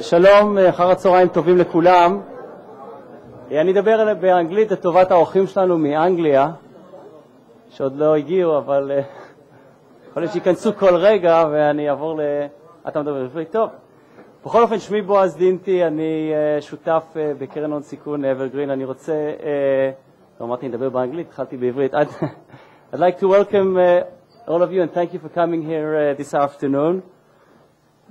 שלום, אחר הצהריים טובים לכולם. אני אדבר באנגלית לטובת האורחים שלנו מאנגליה, שעוד לא הגיעו, אבל יכול להיות שיכנסו כל רגע ואני אעבור אתה מדבר עברית? טוב. בכל אופן, שמי בועז דינטי, אני שותף בקרן הון סיכון אברגרין. אני רוצה, לא אמרתי נדבר באנגלית, התחלתי בעברית. I'd like to welcome all of you and thank you for coming here this afternoon.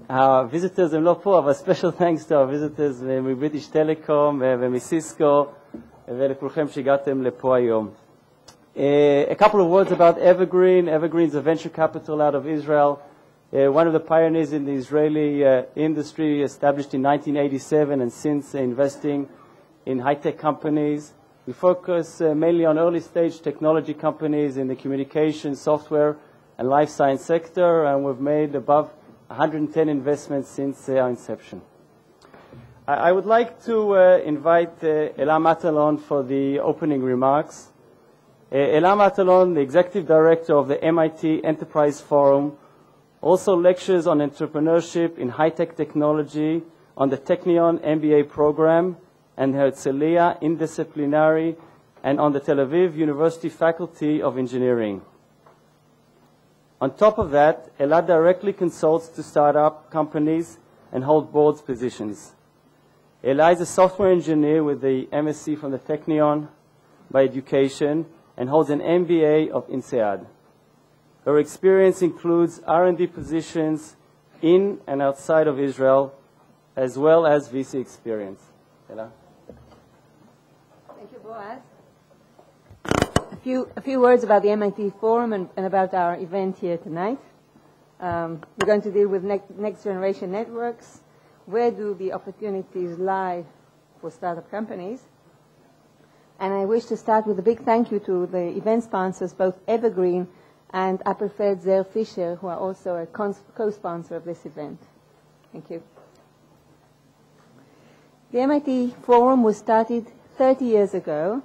Our visitors הם לא פה, אבל special thanks to our visitors מבריטיש טלקום ומסיסקו ולכולכם שהגעתם לפה היום. A couple of words about Evergreen. Evergreen is a venture capital out of Israel, one of the pioneers in the Israeli industry, established in 1987 and since investing in high-tech companies. We focus mainly on early-stage technology companies in the communication, software, and life science sector, and we've made above 110 investments since our inception. I would like to invite Ela Matalon for the opening remarks. Ela Matalon, the Executive Director of the MIT Enterprise Forum, also lectures on entrepreneurship in high-tech technology on the Technion MBA program and Herzliya Interdisciplinary and on the Tel Aviv University Faculty of Engineering. On top of that, Ela directly consults to startup companies and hold board positions. Ela is a software engineer with the MSc from the Technion by education and holds an MBA of INSEAD. Her experience includes R&D positions in and outside of Israel, as well as VC experience. Ela? Thank you, Boaz. A few words about the MIT Forum and about our event here tonight. We're going to deal with next generation networks. Where do the opportunities lie for startup companies? And I wish to start with a big thank you to the event sponsors, both Evergreen and Appelfeld Zer Fisher, who are also a co-sponsor of this event. Thank you. The MIT Forum was started 30 years ago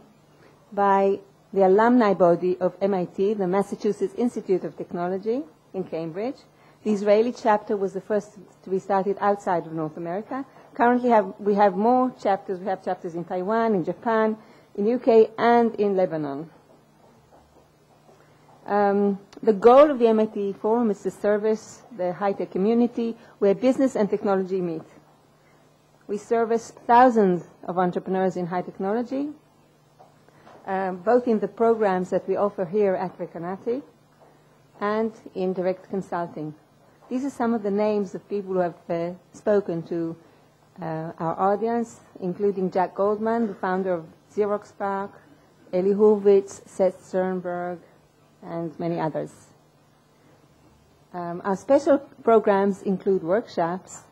by the alumni body of MIT, the Massachusetts Institute of Technology in Cambridge. The Israeli chapter was the first to be started outside of North America. Currently we have more chapters. We have chapters in Taiwan, in Japan, in UK, and in Lebanon. The goal of the MIT Forum is to service the high-tech community where business and technology meet. We service thousands of entrepreneurs in high technology, both in the programs that we offer here at Recanati and in direct consulting. These are some of the names of people who have spoken to our audience, including Jack Goldman, the founder of Xerox PARC, Eli Hurwitz, Seth Sternberg, and many others. Our special programs include workshops,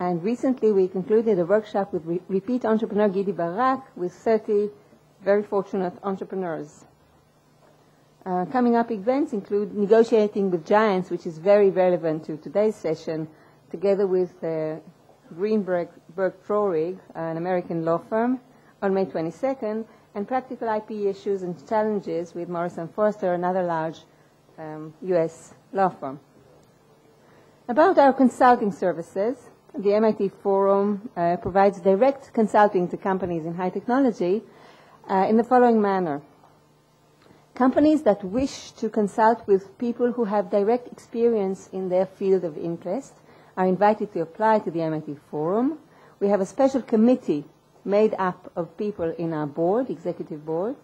and recently we concluded a workshop with repeat entrepreneur Gidi Barak with 30 very fortunate entrepreneurs. Coming up events include Negotiating with Giants, which is very relevant to today's session, together with Greenberg Traurig, an American law firm, on May 22nd, and Practical IP Issues and Challenges with Morrison Foerster, another large U.S. law firm. About our consulting services, the MIT Forum provides direct consulting to companies in high technology in the following manner. Companies that wish to consult with people who have direct experience in their field of interest are invited to apply to the MIT Forum. We have a special committee made up of people in our board, executive board,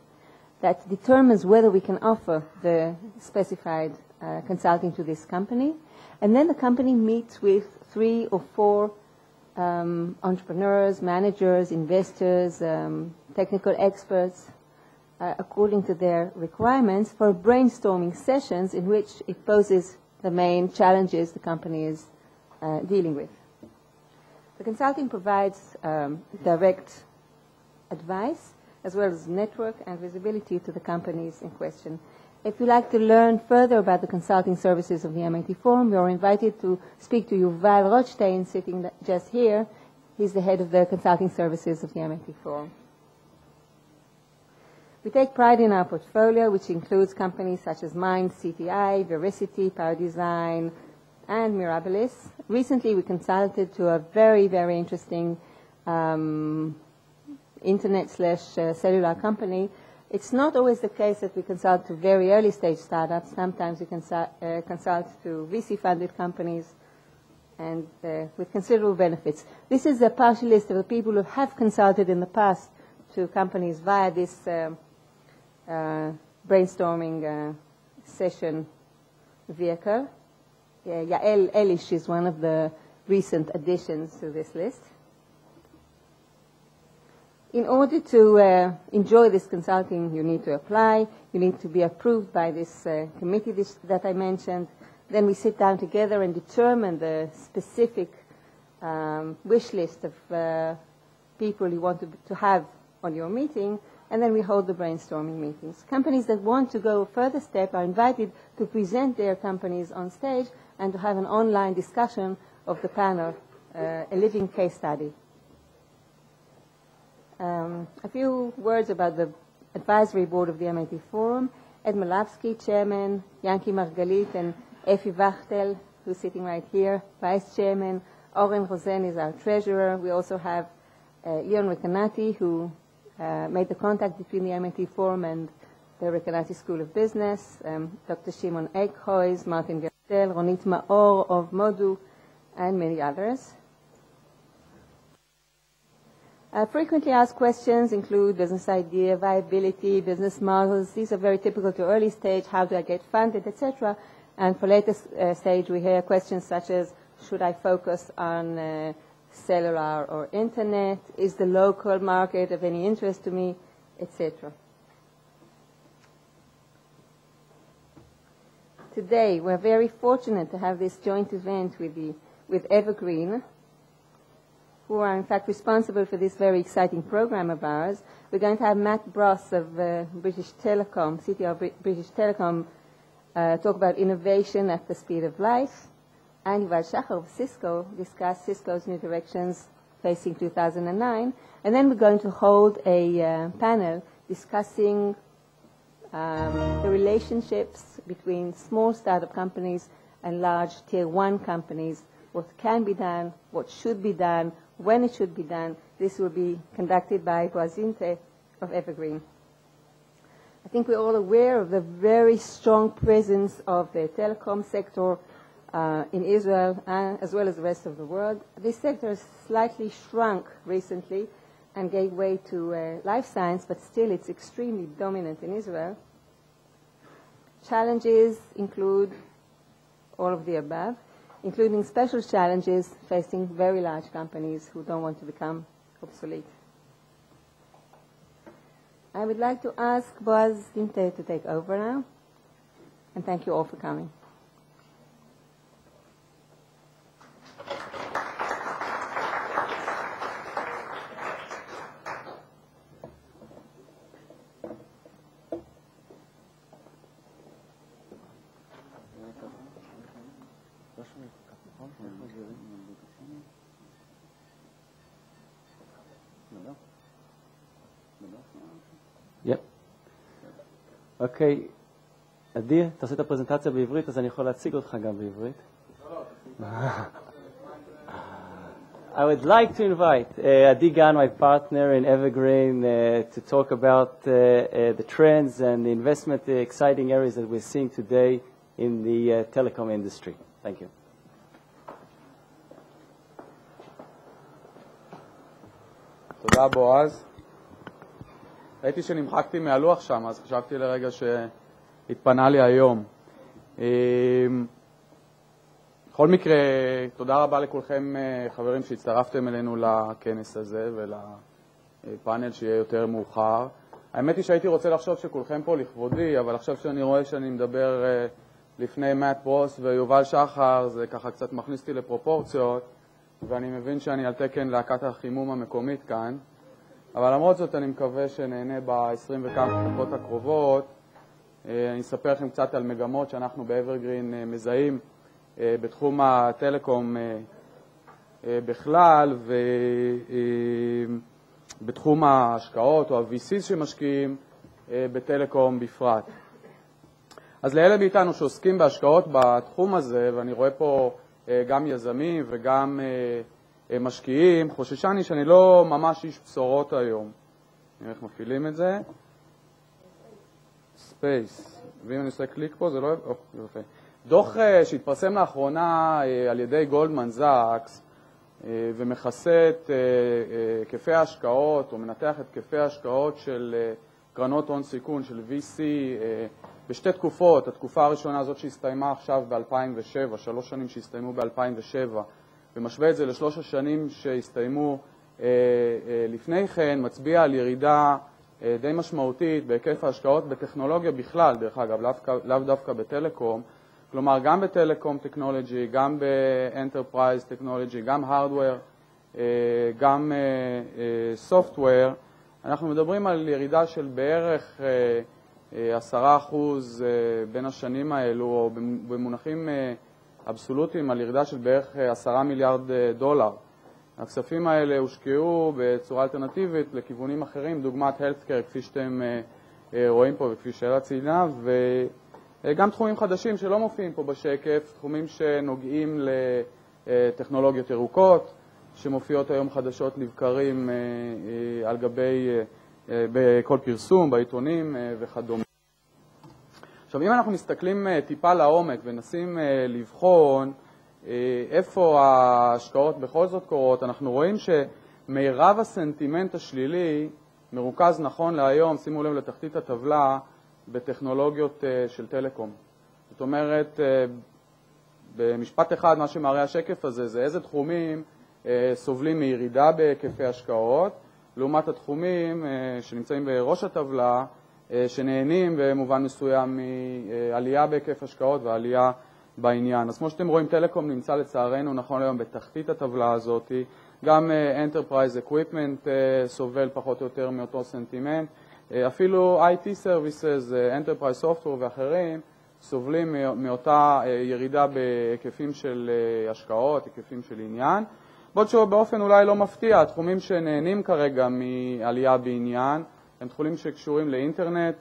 that determines whether we can offer the specified consulting to this company. And then the company meets with 3 or 4 entrepreneurs, managers, investors, technical experts, according to their requirements, for brainstorming sessions in which it poses the main challenges the company is dealing with. The consulting provides direct advice as well as network and visibility to the companies in question. If you'd like to learn further about the consulting services of the MIT Forum, you're invited to speak to Yuval Rothstein, sitting just here. He's the head of the consulting services of the MIT Forum. We take pride in our portfolio, which includes companies such as Mind, CTI, Veracity, Power Design, and Mirabilis. Recently, we consulted to a very, very interesting internet/cellular company. It's not always the case that we consult to very early stage startups. Sometimes we consult to VC-funded companies and with considerable benefits. This is a partial list of the people who have consulted in the past to companies via this brainstorming session vehicle. Yael Elish is one of the recent additions to this list. In order to enjoy this consulting, you need to apply. You need to be approved by this committee that I mentioned. Then we sit down together and determine the specific wish list of people you want to have on your meeting, and then we hold the brainstorming meetings. Companies that want to go a further step are invited to present their companies on stage and to have an online discussion of the panel, a living case study. A few words about the advisory board of the MIT Forum. Ed Malavsky, chairman, Yanki Margalit, and Efi Wachtel, who's sitting right here, vice chairman. Oren Rosen is our treasurer. We also have Ion Rekanati, who made the contact between the MIT Forum and the Rekanati School of Business, Dr. Shimon Eckhoys, Martin Gertel, Ronit Maor of Modu, and many others. Frequently asked questions include business idea, viability, business models. These are very typical to early stage, how do I get funded, etc. And for later stage, we hear questions such as, should I focus on cellular or internet? Is the local market of any interest to me, etc. Today, we're very fortunate to have this joint event with Evergreen, who are in fact responsible for this very exciting program of ours. We're going to have Matt Bross of British Telecom, CTO of British Telecom, talk about innovation at the speed of light. And Yuval Shachar of Cisco discuss Cisco's new directions facing 2009. And then we're going to hold a panel discussing the relationships between small startup companies and large tier 1 companies, what can be done, what should be done, when it should be done. This will be conducted by Boazinte of Evergreen. I think we're all aware of the very strong presence of the telecom sector in Israel as well as the rest of the world. This sector has slightly shrunk recently and gave way to life science, but still it's extremely dominant in Israel. Challenges include all of the above, including special challenges facing very large companies who don't want to become obsolete. I would like to ask Boaz Dinte to take over now, and thank you all for coming. אוקיי, עדי, תעשה את הפרזנטציה בעברית, אז אני יכול להציג אותך גם בעברית. I would like to invite Adi Gan, my partner in Evergreen, to talk about the trends and the investment, the exciting areas that we're seeing today in the telecom industry. Thank you. תודה, בועז. ראיתי שנמחקתי מהלוח שם, אז חשבתי לרגע שהתפנה לי היום. בכל מקרה, תודה רבה לכולכם חברים שהצטרפתם אלינו לכנס הזה ולפאנל שיהיה יותר מאוחר. האמת היא שהייתי רוצה לחשוב שכולכם פה לכבודי, אבל עכשיו שאני רואה שאני מדבר לפני מאט ברוס ויובל שחר, זה ככה קצת מכניס אותי לפרופורציות, ואני מבין שאני על תקן להקת החימום המקומית כאן. אבל למרות זאת אני מקווה שנהנה ב-20 וכמה דקות הקרובות. אני אספר לכם קצת על מגמות שאנחנו באברגרין מזהים בתחום הטלקום בכלל, ובתחום ההשקעות או ה-VCs שמשקיעים, בטלקום בפרט. אז לאלה מאיתנו שעוסקים בהשקעות בתחום הזה, ואני רואה פה גם יזמים וגם משקיעים, חוששני שאני לא ממש איש בשורות היום. נראה איך מפעילים את זה. ספייס. ואם אני עושה קליק פה, זה לא... יפה. דוח שהתפרסם לאחרונה על ידי גולדמן זאקס, ומכסה את היקפי ההשקעות, או מנתח את היקפי ההשקעות של קרנות הון סיכון, של VC, בשתי תקופות. התקופה הראשונה הזאת שהסתיימה עכשיו ב-2007, 3 שנים שהסתיימו ב-2007, ומשווה את זה ל3 השנים שהסתיימו לפני כן, מצביע על ירידה די משמעותית בהיקף ההשקעות בטכנולוגיה בכלל, דרך אגב, לאו דווקא בטלקום, כלומר גם בטלקום טכנולוגי, גם באנטרפרייז טכנולוגי, גם הארדוור, גם סופטוור. אנחנו מדברים על ירידה של בערך 10% בין השנים האלו, או במונחים אבסולוטיים על ירידה של בערך 10 מיליארד דולר. הכספים האלה הושקעו בצורה אלטרנטיבית לכיוונים אחרים, דוגמת healthcare, כפי שאתם רואים פה וכפי שאלה ציינה, וגם תחומים חדשים שלא מופיעים פה בשקף, תחומים שנוגעים לטכנולוגיות ירוקות, שמופיעות היום חדשות לבקרים על גבי, בכל פרסום, בעיתונים וכדומה. עכשיו, אם אנחנו מסתכלים טיפה לעומק ונסים לבחון איפה ההשקעות בכל זאת קורות, אנחנו רואים שמירב הסנטימנט השלילי מרוכז נכון להיום, שימו לב לתחתית הטבלה, בטכנולוגיות של טלקום. זאת אומרת, במשפט אחד, מה שמראה השקף הזה, זה איזה תחומים סובלים מירידה בהיקפי השקעות, לעומת התחומים שנמצאים בראש הטבלה, שנהנים במובן מסוים מעלייה בהיקף השקעות ועלייה בעניין. אז כמו שאתם רואים, טלקום נמצא לצערנו נכון היום בתחתית הטבלה הזאת, גם Enterprise Equipment סובל פחות או יותר מאותו סנטימנט, אפילו IT Services, Enterprise Software ואחרים סובלים מאותה ירידה בהיקפים של השקעות, היקפים של עניין. בעוד שבאופן אולי לא מפתיע, התחומים שנהנים כרגע מעלייה בעניין, הם תחומים שקשורים לאינטרנט,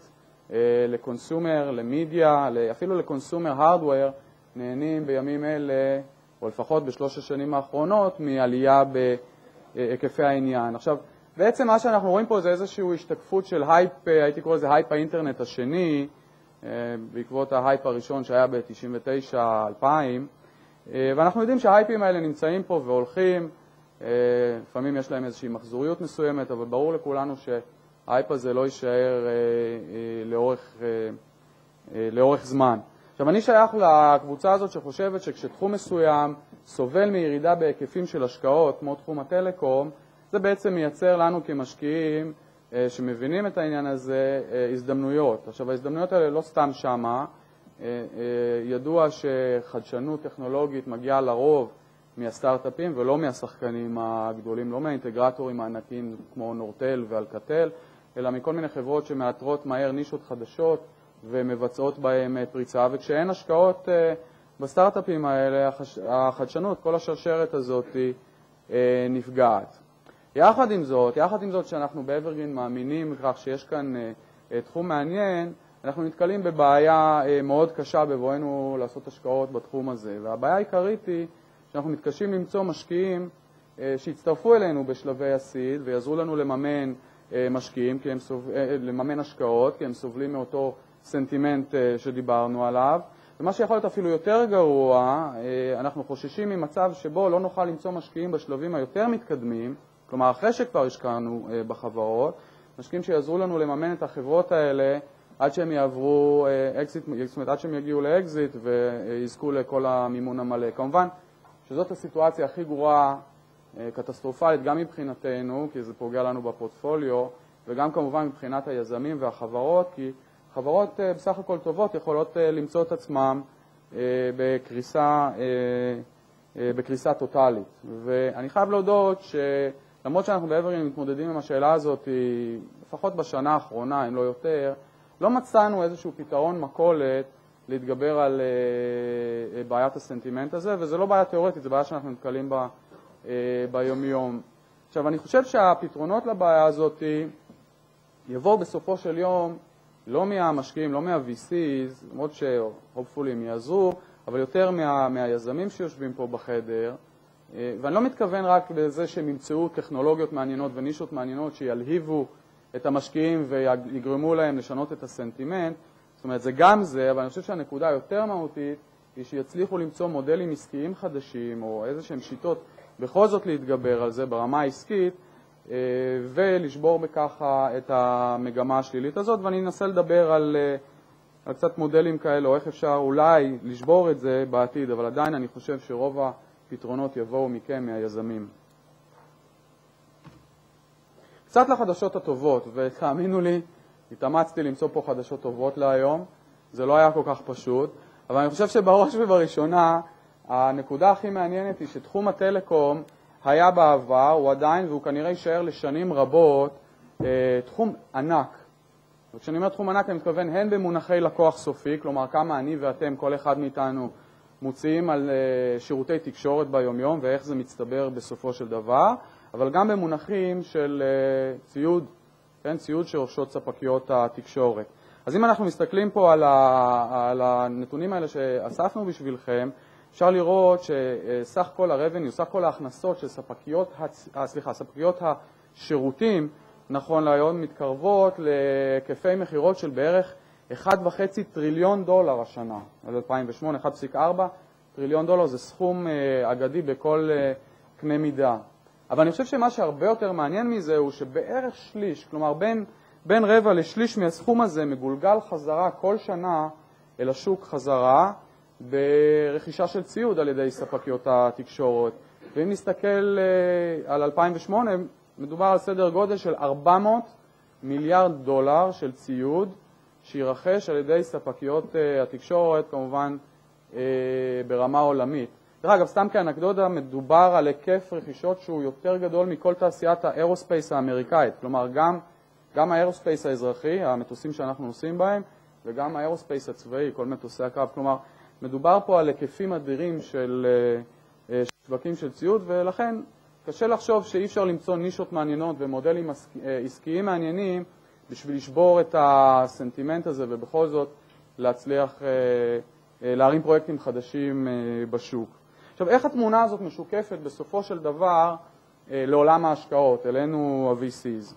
לקונסיומר, למדיה, אפילו לקונסיומר הארדוור, נהנים בימים אלה, או לפחות ב3 השנים האחרונות, מעלייה בהיקפי העניין. עכשיו, בעצם מה שאנחנו רואים פה זה איזושהי השתקפות של הייפ, הייתי קורא לזה הייפ האינטרנט השני, בעקבות ההייפ הראשון שהיה ב-99-2000, ואנחנו יודעים שההייפים האלה נמצאים פה והולכים, לפעמים יש להם איזושהי מחזוריות מסוימת, אבל ברור לכולנו שההייפ הזה לא יישאר לאורך זמן. עכשיו, אני שייך לקבוצה הזאת שחושבת שכשתחום מסוים סובל מירידה בהיקפים של השקעות, כמו תחום הטלקום, זה בעצם מייצר לנו כמשקיעים שמבינים את העניין הזה הזדמנויות. עכשיו, ההזדמנויות האלה לא סתם שמה, ידוע שחדשנות טכנולוגית מגיעה לרוב מהסטארט-אפים ולא מהשחקנים הגדולים, לא מהאינטגרטורים הענקיים כמו נורטל ואלקטל, אלא מכל מיני חברות שמאתרות מהר נישות חדשות ומבצעות בהם פריצה, וכשאין השקעות בסטארט-אפים האלה, החדשנות, כל השרשרת הזאת נפגעת. יחד עם זאת שאנחנו באברגרין מאמינים בכך שיש כאן תחום מעניין, אנחנו נתקלים בבעיה מאוד קשה בבואנו לעשות השקעות בתחום הזה. והבעיה העיקרית היא שאנחנו מתקשים למצוא משקיעים שיצטרפו אלינו בשלבי הסיד ויעזרו לנו לממן משקיעים, לממן השקעות, כי הם סובלים מאותו סנטימנט שדיברנו עליו. ומה שיכול להיות אפילו יותר גרוע, אנחנו חוששים ממצב שבו לא נוכל למצוא משקיעים בשלבים היותר מתקדמים, כלומר אחרי שכבר השקענו בחברות, משקיעים שיעזרו לנו לממן את החברות האלה עד שהם יעברו אקזיט, זאת אומרת עד שהם יגיעו לאקזיט ויזכו לכל המימון המלא. כמובן שזאת הסיטואציה הכי גרועה, קטסטרופלית, גם מבחינתנו, כי זה פוגע לנו בפורטפוליו, וגם כמובן מבחינת היזמים והחברות, כי חברות בסך הכל טובות יכולות למצוא את עצמם בקריסה טוטלית. ואני חייב להודות שלמרות שאנחנו באברגרין מתמודדים עם השאלה הזאת, לפחות בשנה האחרונה, אם לא יותר, לא מצאנו איזשהו פתרון מקולת להתגבר על בעיית הסנטימנט הזה, וזה לא בעיה תיאורטית, זה בעיה שאנחנו נתקלים בה ביום-יום. עכשיו, אני חושב שהפתרונות לבעיה הזאת יבואו בסופו של יום לא מהמשקיעים, לא מה-VCs, למרות ש-hopefully הם יעזרו, אבל יותר מהיזמים שיושבים פה בחדר, ואני לא מתכוון רק לזה שהם ימצאו טכנולוגיות מעניינות ונישות מעניינות שילהיבו את המשקיעים ויגרמו להם לשנות את הסנטימנט, זאת אומרת, זה גם זה, אבל אני חושב שהנקודה היותר מהותית היא שיצליחו למצוא מודלים עסקיים חדשים או איזשהם שיטות בכל זאת להתגבר על זה ברמה העסקית ולשבור בככה את המגמה השלילית הזאת, ואני אנסה לדבר על קצת מודלים כאלה או איך אפשר אולי לשבור את זה בעתיד, אבל עדיין אני חושב שרוב הפתרונות יבואו מכם, מהיזמים. קצת לחדשות הטובות, ותאמינו לי, התאמצתי למצוא פה חדשות טובות להיום, זה לא היה כל כך פשוט, אבל אני חושב שבראש ובראשונה, הנקודה הכי מעניינת היא שתחום הטלקום היה בעבר, הוא עדיין, והוא כנראה יישאר לשנים רבות, תחום ענק. וכשאני אומר תחום ענק, אני מתכוון הן במונחי לקוח סופי, כלומר כמה אני ואתם, כל אחד מאיתנו, מוציאים על שירותי תקשורת ביומיום, ואיך זה מצטבר בסופו של דבר, אבל גם במונחים של ציוד, כן, ציוד שרוכשות ספקיות התקשורת. אז אם אנחנו מסתכלים פה על הנתונים האלה שאספנו בשבילכם, אפשר לראות שסך כל ה-revenue, סך כל ההכנסות של ספקיות השירותים, נכון להיום, מתקרבות להיקפי מחירות של בערך 1.5 טריליון דולר השנה, על 2008, 1.4 טריליון דולר, זה סכום אגדי בכל קנה מידה. אבל אני חושב שמה שהרבה יותר מעניין מזה הוא שבערך שליש, כלומר בין רבע לשליש מהסכום הזה מגולגל חזרה כל שנה אל השוק חזרה ברכישה של ציוד על ידי ספקיות התקשורת. ואם נסתכל על 2008, מדובר על סדר גודל של 400 מיליארד דולר של ציוד שירכש על ידי ספקיות התקשורת, כמובן ברמה עולמית. דרך אגב, סתם כאנקדוטה, מדובר על היקף רכישות שהוא יותר גדול מכל תעשיית האירוספייס האמריקאית. כלומר, גם האירוספייס האזרחי, המטוסים שאנחנו נוסעים בהם, וגם האירוספייס הצבאי, כל מטוסי הקרב. כלומר, מדובר פה על היקפים אדירים של שווקים של ציוד, ולכן קשה לחשוב שאי אפשר למצוא נישות מעניינות ומודלים עסקיים מעניינים בשביל לשבור את הסנטימנט הזה, ובכל זאת להצליח להרים פרויקטים חדשים בשוק. עכשיו, איך התמונה הזאת משוקפת בסופו של דבר לעולם ההשקעות, אלינו ה-VCs?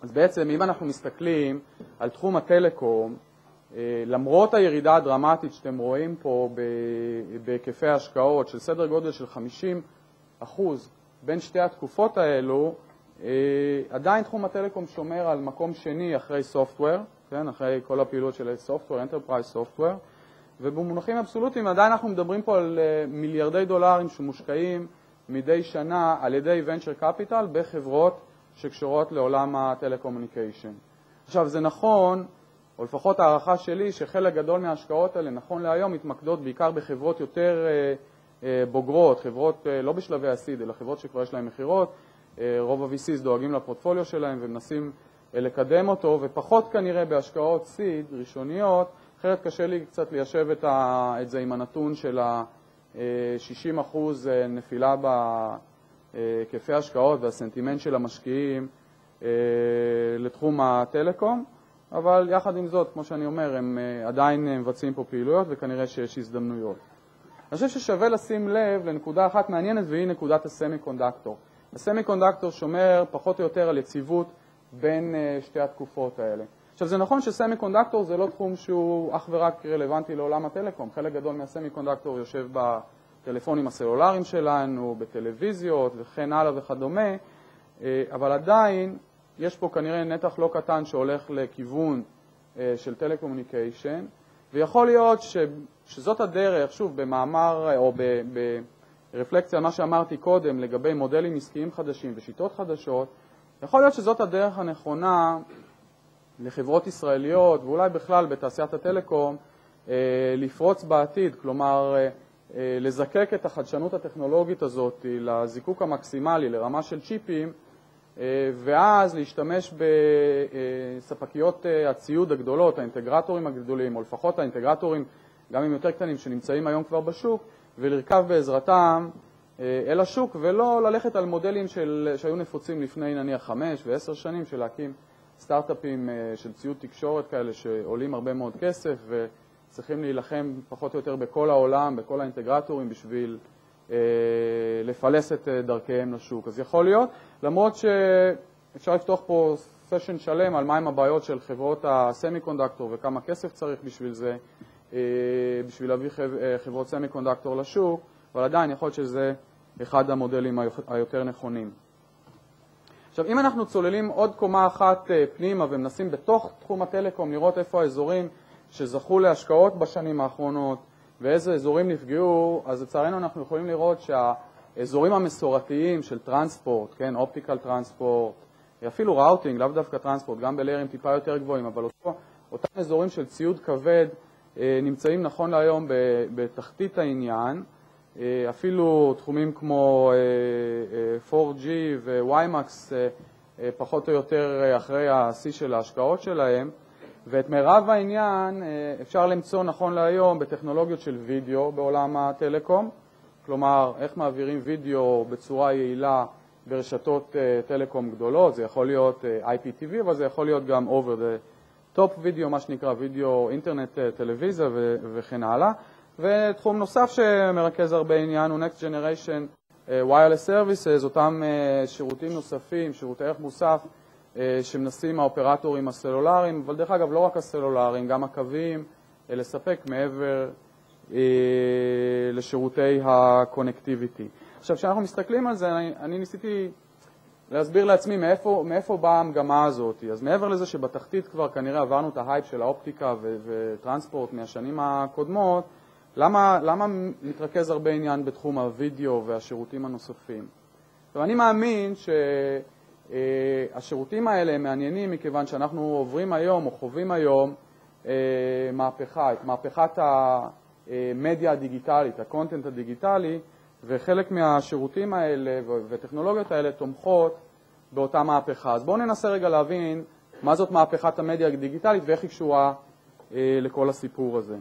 אז בעצם, אם אנחנו מסתכלים על תחום הטלקום, למרות הירידה הדרמטית שאתם רואים פה בהיקפי ההשקעות של סדר גודל של 50% בין שתי התקופות האלו, עדיין תחום הטלקום שומר על מקום שני אחרי סופטוור, כן? אחרי כל הפעילות של סופטוור, אנטרפרייז סופטוור, ובמונחים אבסולוטיים עדיין אנחנו מדברים פה על מיליארדי דולרים שמושקעים מדי שנה על ידי venture capital בחברות שקשורות לעולם הטלקומוניקיישן. עכשיו, זה נכון, או לפחות הערכה שלי, שחלק גדול מההשקעות האלה, נכון להיום, מתמקדות בעיקר בחברות יותר בוגרות, חברות לא בשלבי הסיד, אלא חברות שכבר יש להן מחירות. רוב ה-VCs דואגים לפורטפוליו שלהם ומנסים לקדם אותו, ופחות כנראה בהשקעות סיד ראשוניות, אחרת קשה לי קצת ליישב את זה עם הנתון של ה-60% נפילה בהיקפי ההשקעות והסנטימנט של המשקיעים לתחום הטלקום, אבל יחד עם זאת, כמו שאני אומר, הם עדיין מבצעים פה פעילויות וכנראה שיש הזדמנויות. אני חושב ששווה לשים לב לנקודה אחת מעניינת, והיא נקודת הסמי-קונדקטור. הסמי-קונדקטור שומר פחות או יותר על יציבות בין שתי התקופות האלה. עכשיו, זה נכון שסמי-קונדקטור זה לא תחום שהוא אך ורק רלוונטי לעולם הטלקום. חלק גדול מהסמי-קונדקטור יושב בטלפונים הסלולריים שלנו, בטלוויזיות וכן הלאה וכדומה, אבל עדיין יש פה כנראה נתח לא קטן שהולך לכיוון של טלקומוניקיישן, ויכול להיות שזאת הדרך, שוב, במאמר או ברפלקציה, מה שאמרתי קודם לגבי מודלים עסקיים חדשים ושיטות חדשות, יכול להיות שזאת הדרך הנכונה לחברות ישראליות, ואולי בכלל בתעשיית הטלקום, לפרוץ בעתיד, כלומר, לזקק את החדשנות הטכנולוגית הזאת לזיקוק המקסימלי, לרמה של צ'יפים, ואז להשתמש בספקיות הציוד הגדולות, האינטגרטורים הגדולים, או לפחות האינטגרטורים, גם עם יותר קטנים שנמצאים היום כבר בשוק, ולרכב בעזרתם אל השוק, ולא ללכת על מודלים שהיו נפוצים לפני נניח 5 ו10 שנים, של להקים סטארט-אפים של ציוד תקשורת כאלה שעולים הרבה מאוד כסף וצריכים להילחם פחות או יותר בכל העולם, בכל האינטגרטורים בשביל לפלס את דרכיהם לשוק. אז יכול להיות, למרות שאפשר לפתוח פה סשן שלם על מהם הבעיות של חברות הסמי-קונדקטור וכמה כסף צריך בשביל זה, בשביל להביא חברות סמי-קונדקטור לשוק, אבל עדיין יכול להיות שזה אחד המודלים היותר נכונים. עכשיו, אם אנחנו צוללים עוד קומה אחת פנימה ומנסים בתוך תחום הטלקום לראות איפה האזורים שזכו להשקעות בשנים האחרונות ואיזה אזורים נפגעו, אז לצערנו אנחנו יכולים לראות שהאזורים המסורתיים של טרנספורט, כן, אופטיקל טרנספורט, אפילו ראוטינג, לאו דווקא טרנספורט, גם בליירים טיפה יותר גבוהים, אבל אותם אזורים של ציוד כבד נמצאים נכון להיום בתחתית העניין, אפילו תחומים כמו 4G ו-WiMAX פחות או יותר אחרי השיא של ההשקעות שלהם, ואת מירב העניין אפשר למצוא נכון להיום בטכנולוגיות של וידאו בעולם הטלקום, כלומר איך מעבירים וידאו בצורה יעילה ברשתות טלקום גדולות, זה יכול להיות IPTV, אבל זה יכול להיות גם over the top וידאו, מה שנקרא וידאו אינטרנט טלוויזיה וכן הלאה. ותחום נוסף שמרכז הרבה עניין הוא Next Generation Wireless Services, אותם שירותים נוספים, שירותי ערך מוסף שמנסים האופרטורים הסלולריים, אבל דרך אגב לא רק הסלולריים, גם הקווים, לספק מעבר לשירותי הקונקטיביטי. עכשיו, כשאנחנו מסתכלים על זה, אני ניסיתי להסביר לעצמי מאיפה באה המגמה הזאת. אז מעבר לזה שבתחתית כבר כנראה עברנו את ההייפ של האופטיקה וטרנספורט מהשנים הקודמות, למה מתרכז הרבה עניין בתחום הווידאו והשירותים הנוספים? עכשיו, אני מאמין שהשירותים האלה הם מעניינים מכיוון שאנחנו עוברים היום או חווים היום מהפכה, את מהפכת המדיה הדיגיטלית, הקונטנט הדיגיטלי, וחלק מהשירותים האלה וטכנולוגיות האלה תומכות באותה מהפכה. אז בואו ננסה רגע להבין מה זאת מהפכת המדיה הדיגיטלית ואיך היא קשורה לכל הסיפור הזה.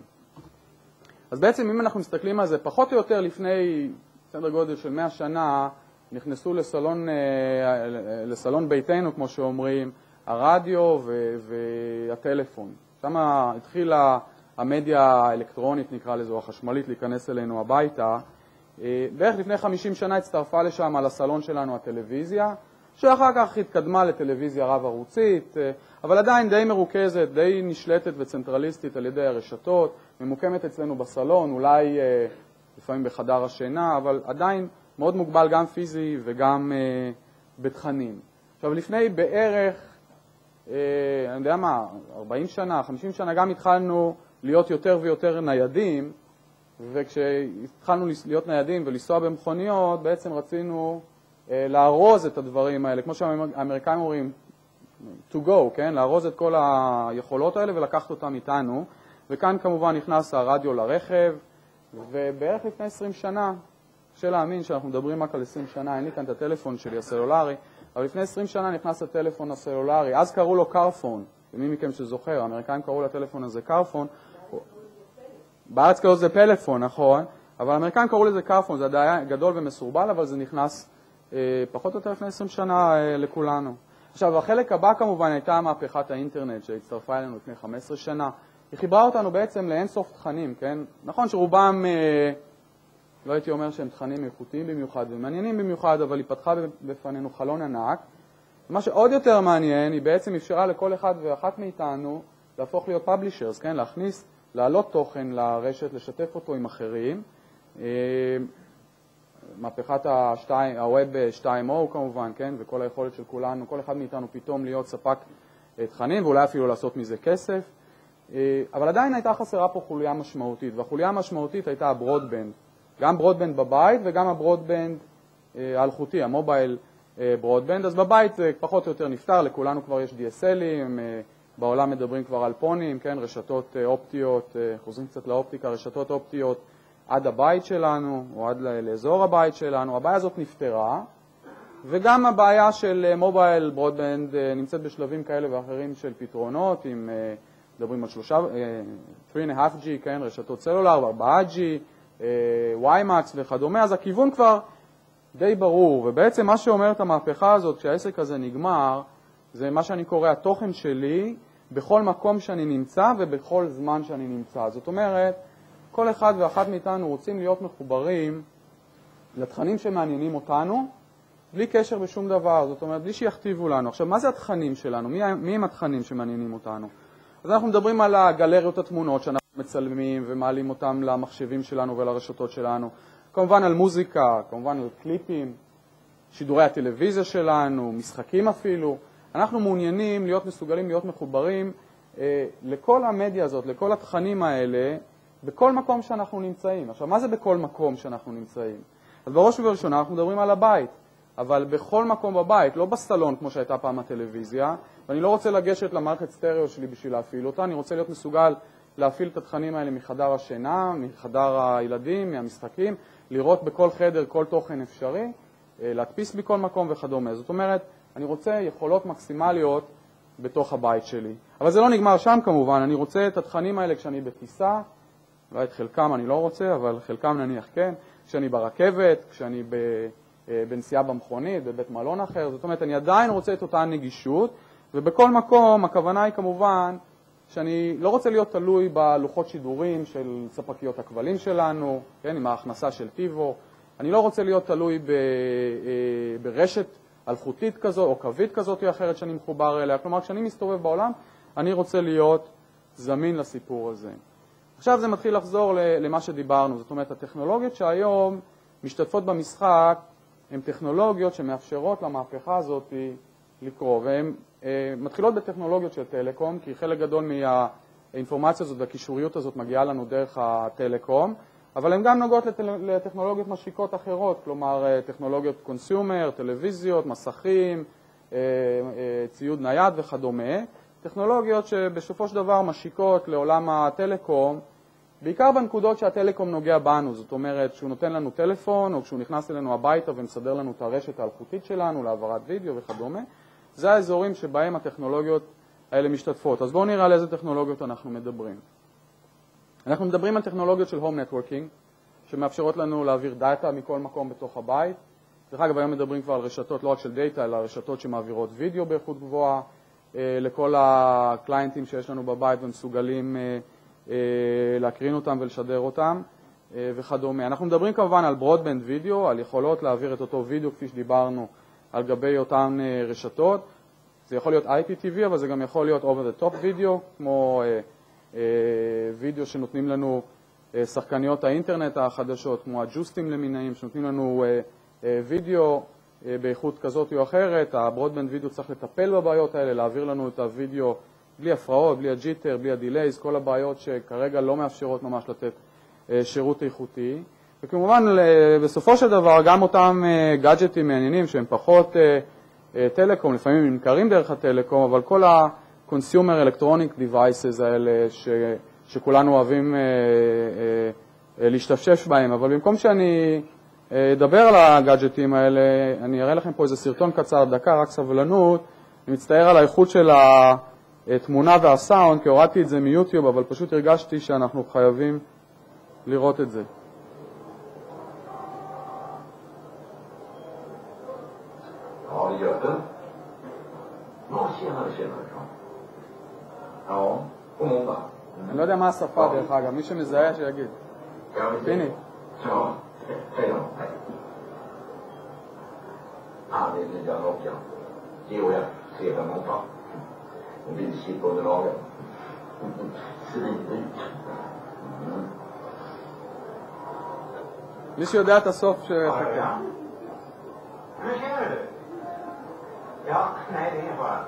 אז בעצם אם אנחנו מסתכלים על זה, פחות או יותר לפני סדר גודל של 100 שנה, נכנסו לסלון ביתנו, כמו שאומרים, הרדיו והטלפון. שם התחילה המדיה האלקטרונית, נקרא לזה, או החשמלית, להיכנס אלינו הביתה. בערך לפני 50 שנה הצטרפה לשם על הסלון שלנו הטלוויזיה, שאחר כך התקדמה לטלוויזיה רב-ערוצית, אבל עדיין די מרוכזת, די נשלטת וצנטרליסטית על ידי הרשתות, ממוקמת אצלנו בסלון, אולי לפעמים בחדר השינה, אבל עדיין מאוד מוגבל גם פיזי וגם בתכנים. עכשיו, לפני בערך, אני יודע מה, 40 שנה, 50 שנה, גם התחלנו להיות יותר ויותר ניידים, וכשהתחלנו להיות ניידים ולנסוע במכוניות, בעצם רצינו לארוז את הדברים האלה, כמו שהאמריקאים אומרים, to go, כן? לארוז את כל היכולות האלה ולקחת אותם איתנו. וכאן כמובן נכנס הרדיו לרכב, ובערך לפני 20 שנה, קשה להאמין שאנחנו מדברים רק על 20 שנה, אין לי כאן את הטלפון שלי הסלולרי, אבל לפני 20 שנה נכנס הטלפון הסלולרי, אז קראו לו קארפון, ומי מכם שזוכר, האמריקאים קראו לטלפון הזה קארפון, בארץ קראו לזה פלאפון, נכון, אבל האמריקאים קראו לזה קארפון, זה עדיין גדול ומסורבל, אבל זה נכנס פחות או יותר לפני 20 שנה לכולנו. עכשיו, החלק הבא כמובן הייתה מהפכת האינטרנט שהצטרפה אלינו לפני 15 שנה. היא חיברה אותנו בעצם לאינסוף תכנים, כן? נכון שרובם, לא הייתי אומר שהם תכנים איכותיים במיוחד ומעניינים במיוחד, אבל היא פתחה בפנינו חלון ענק. מה שעוד יותר מעניין, היא בעצם אפשרה לכל אחד ואחת מאיתנו להפוך להיות פאבלישרס, כן? להכניס, להעלות תוכן לרשת, לשתף אותו עם אחרים. מהפכת הווב 2.0 כמובן, כן? וכל היכולת של כולנו, כל אחד מאיתנו פתאום להיות ספק תכנים, ואולי אפילו לעשות מזה כסף. אבל עדיין הייתה חסרה פה חוליה משמעותית, והחוליה המשמעותית הייתה הברודבנד. גם ברודבנד בבית וגם הברודבנד האלחוטי, המובייל ברודבנד. אז בבית זה פחות או יותר נפתר, לכולנו כבר יש DSL'ים, בעולם מדברים כבר על פונים, כן? רשתות אופטיות, חוזרים קצת לאופטיקה, רשתות אופטיות עד הבית שלנו, או עד לאזור הבית שלנו. הבעיה הזאת נפתרה, וגם הבעיה של מובייל ברודבנד נמצאת בשלבים כאלה ואחרים של פתרונות, עם מדברים על 3.5G, כן, רשתות סלולר, 4G, WiMAX וכדומה, אז הכיוון כבר די ברור, ובעצם מה שאומרת המהפכה הזאת, כשהעסק הזה נגמר, זה מה שאני קורא התוכן שלי בכל מקום שאני נמצא ובכל זמן שאני נמצא. זאת אומרת, כל אחד ואחת מאיתנו רוצים להיות מחוברים לתכנים שמעניינים אותנו, בלי קשר בשום דבר, זאת אומרת, בלי שיכתיבו לנו. עכשיו, מה זה התכנים שלנו? מי הם התכנים שמעניינים אותנו? אז אנחנו מדברים על הגלריות התמונות שאנחנו מצלמים ומעלים אותם למחשבים שלנו ולרשתות שלנו. כמובן על מוזיקה, כמובן על קליפים, שידורי הטלוויזיה שלנו, משחקים אפילו. אנחנו מעוניינים להיות מסוגלים, להיות מחוברים לכל המדיה הזאת, לכל התכנים האלה, בכל מקום שאנחנו נמצאים. עכשיו, מה זה בכל מקום שאנחנו נמצאים? אז בראש ובראשונה אנחנו מדברים על הבית, אבל בכל מקום בבית, לא בסלון כמו שהייתה פעם הטלוויזיה, ואני לא רוצה לגשת למערכת סטריאו שלי בשביל להפעיל אותה, אני רוצה להיות מסוגל להפעיל את התכנים האלה מחדר השינה, מחדר הילדים, מהמשחקים, לראות בכל חדר כל תוכן אפשרי, להדפיס בכל מקום וכדומה. זאת אומרת, אני רוצה יכולות מקסימליות בתוך הבית שלי. אבל זה לא נגמר שם כמובן, אני רוצה את התכנים האלה כשאני בטיסה, אולי את חלקם אני לא רוצה, אבל חלקם נניח כן, כשאני ברכבת, כשאני בנסיעה במכונית, בבית מלון אחר, זאת אומרת, אני עדיין רוצה את אותה נגישות, ובכל מקום הכוונה היא כמובן שאני לא רוצה להיות תלוי בלוחות שידורים של ספקיות הכבלים שלנו, כן, עם ההכנסה של טיבו, אני לא רוצה להיות תלוי ברשת אלחוטית כזו או קווית כזאת או אחרת שאני מחובר אליה, כלומר כשאני מסתובב בעולם אני רוצה להיות זמין לסיפור הזה. עכשיו זה מתחיל לחזור למה שדיברנו, זאת אומרת הטכנולוגיות שהיום משתתפות במשחק הן טכנולוגיות שמאפשרות למהפכה הזאת לקרוא, והן מתחילות בטכנולוגיות של טלקום, כי חלק גדול מהאינפורמציה הזאת והקישוריות הזאת מגיעה לנו דרך הטלקום, אבל הן גם נוגעות לטכנולוגיות משיקות אחרות, כלומר טכנולוגיות קונסיומר, טלוויזיות, מסכים, ציוד נייד וכדומה, טכנולוגיות שבסופו של דבר משיקות לעולם הטלקום, בעיקר בנקודות שהטלקום נוגע בנו, זאת אומרת שהוא נותן לנו טלפון או כשהוא נכנס אלינו הביתה ומסדר לנו את הרשת האלחוטית שלנו להעברת וידאו וכדומה, זה האזורים שבהם הטכנולוגיות האלה משתתפות. אז בואו נראה על איזה טכנולוגיות אנחנו מדברים. אנחנו מדברים על טכנולוגיות של הום נטוורקינג, שמאפשרות לנו להעביר דאטה מכל מקום בתוך הבית. דרך אגב, היום מדברים כבר על רשתות לא רק של דאטה, אלא רשתות שמעבירות וידאו באיכות גבוהה, לכל הקליינטים שיש לנו בבית ומסוגלים להקרין אותם ולשדר אותם וכדומה. אנחנו מדברים כמובן על ברודבנד וידאו, על יכולות להעביר את אותו וידאו כפי שדיברנו על גבי אותן רשתות. זה יכול להיות IPTV, אבל זה גם יכול להיות over the top וידאו, כמו וידאו שנותנים לנו שחקניות האינטרנט החדשות, כמו הג'וסטים למיניהם, שנותנים לנו וידאו באיכות כזאת או אחרת. הברודבנד וידאו צריך לטפל בבעיות האלה, להעביר לנו את הוידאו בלי הפרעות, בלי הג'יטר, בלי הדילייז, כל הבעיות שכרגע לא מאפשרות ממש לתת שירות איכותי. וכמובן, בסופו של דבר, גם אותם גאדג'טים מעניינים שהם פחות טלקום, לפעמים הם נמכרים דרך הטלקום, אבל כל ה-consumer electronic devices האלה שכולנו אוהבים להשתפשף בהם. אבל במקום שאני אדבר על הגאדג'טים האלה, אני אראה לכם פה איזה סרטון קצר, דקה, רק סבלנות. אני מצטער על האיכות של התמונה והסאונד, כי הורדתי את זה מיוטיוב, אבל פשוט הרגשתי שאנחנו חייבים לראות את זה. Ja, det gör det. Ja, tjenare. Ja, på måndag. אני לא יודע מה השפה דרך אגב, מי שמזהה שיגיד. פיני. Ja, hej då. Hej. Ja, det är nya Nokia. GOF 358. En bilchip under lagen. Svindyrt. מישהו יודע את הסוף שחכה. Hur känner du? Ja, nej, det är ingen fara.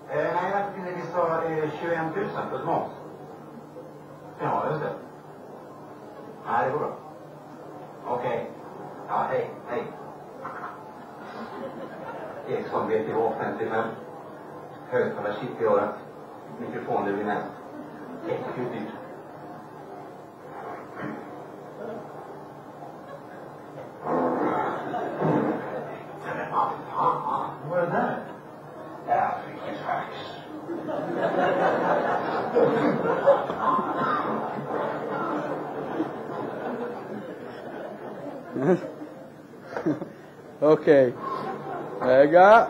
Nej, jag tycker vi sa 21 000 plus moms. Ja, just det. Nej, det går bra. Okej. Ja, hej. Ericsson BTH 55. Högtalarchip i örat. Mikrofonlur i näst. Äckligt dyrt. Vad är det där? African fax. אוקיי. רגע,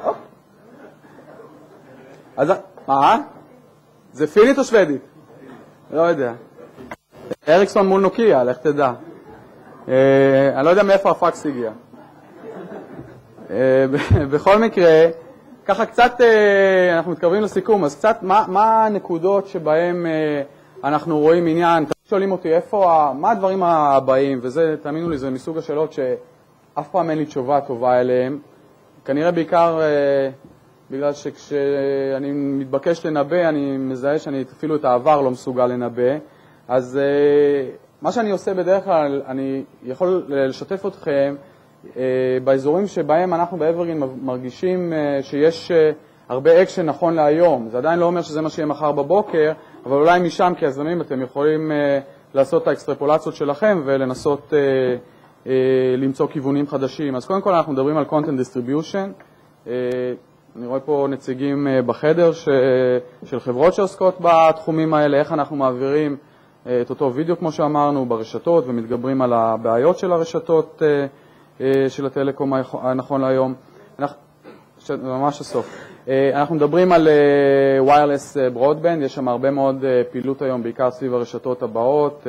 אז מה? זה פינית או שוודית? לא יודע. אריקסון מול נוקיה, לך תדע. אני לא יודע מאיפה הפקס הגיע. בכל מקרה, ככה קצת, אנחנו מתקרבים לסיכום, אז קצת מה הנקודות שבהם אנחנו רואים עניין, שואלים אותי איפה, מה הדברים הבאים, וזה, תאמינו לי, זה מסוג השאלות שאף פעם אין לי תשובה טובה אליהם. כנראה בעיקר בגלל שכשאני מתבקש לנבא, אני מזהה שאני אפילו את העבר לא מסוגל לנבא. אז מה שאני עושה בדרך כלל, אני יכול לשתף אתכם באזורים שבהם אנחנו באברגרין מרגישים שיש הרבה אקשן נכון להיום. זה עדיין לא אומר שזה מה שיהיה מחר בבוקר, אבל אולי משם כיזמים אתם יכולים לעשות את האקסטרפולציות שלכם ולנסות למצוא כיוונים חדשים. אז קודם כל אנחנו מדברים על content distribution. אני רואה פה נציגים בחדר של חברות שעוסקות בתחומים האלה, איך אנחנו מעבירים את אותו וידאו כמו שאמרנו ברשתות ומתגברים על הבעיות של הרשתות של הטלקום הנכון להיום. ממש הסוף. אנחנו מדברים על wireless broadband, יש שם הרבה מאוד פעילות היום, בעיקר סביב הרשתות הבאות,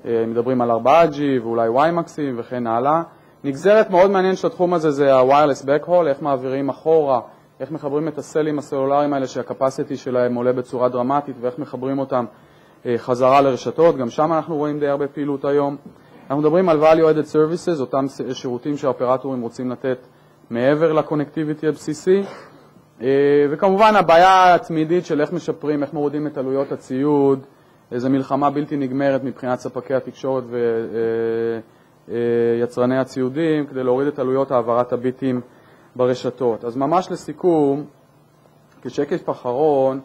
מדברים על 4G ואולי WiMAX וכן הלאה. נגזרת מאוד מעניין של התחום הזה זה ה-wireless backhaul, איך מעבירים אחורה, איך מחברים את הסלים הסלולריים האלה שהקפסיטי שלהם עולה בצורה דרמטית ואיך מחברים אותם חזרה לרשתות, גם שם אנחנו רואים די הרבה פעילות היום. אנחנו מדברים על value-added services, אותם שירותים שהאופרטורים רוצים לתת מעבר לקונקטיביטי הבסיסי, וכמובן הבעיה התמידית של איך משפרים, איך מורידים את עלויות הציוד, איזו מלחמה בלתי נגמרת מבחינת ספקי התקשורת ויצרני הציודים, כדי להוריד את עלויות העברת הביטים ברשתות. אז ממש לסיכום, כשקף אחרון,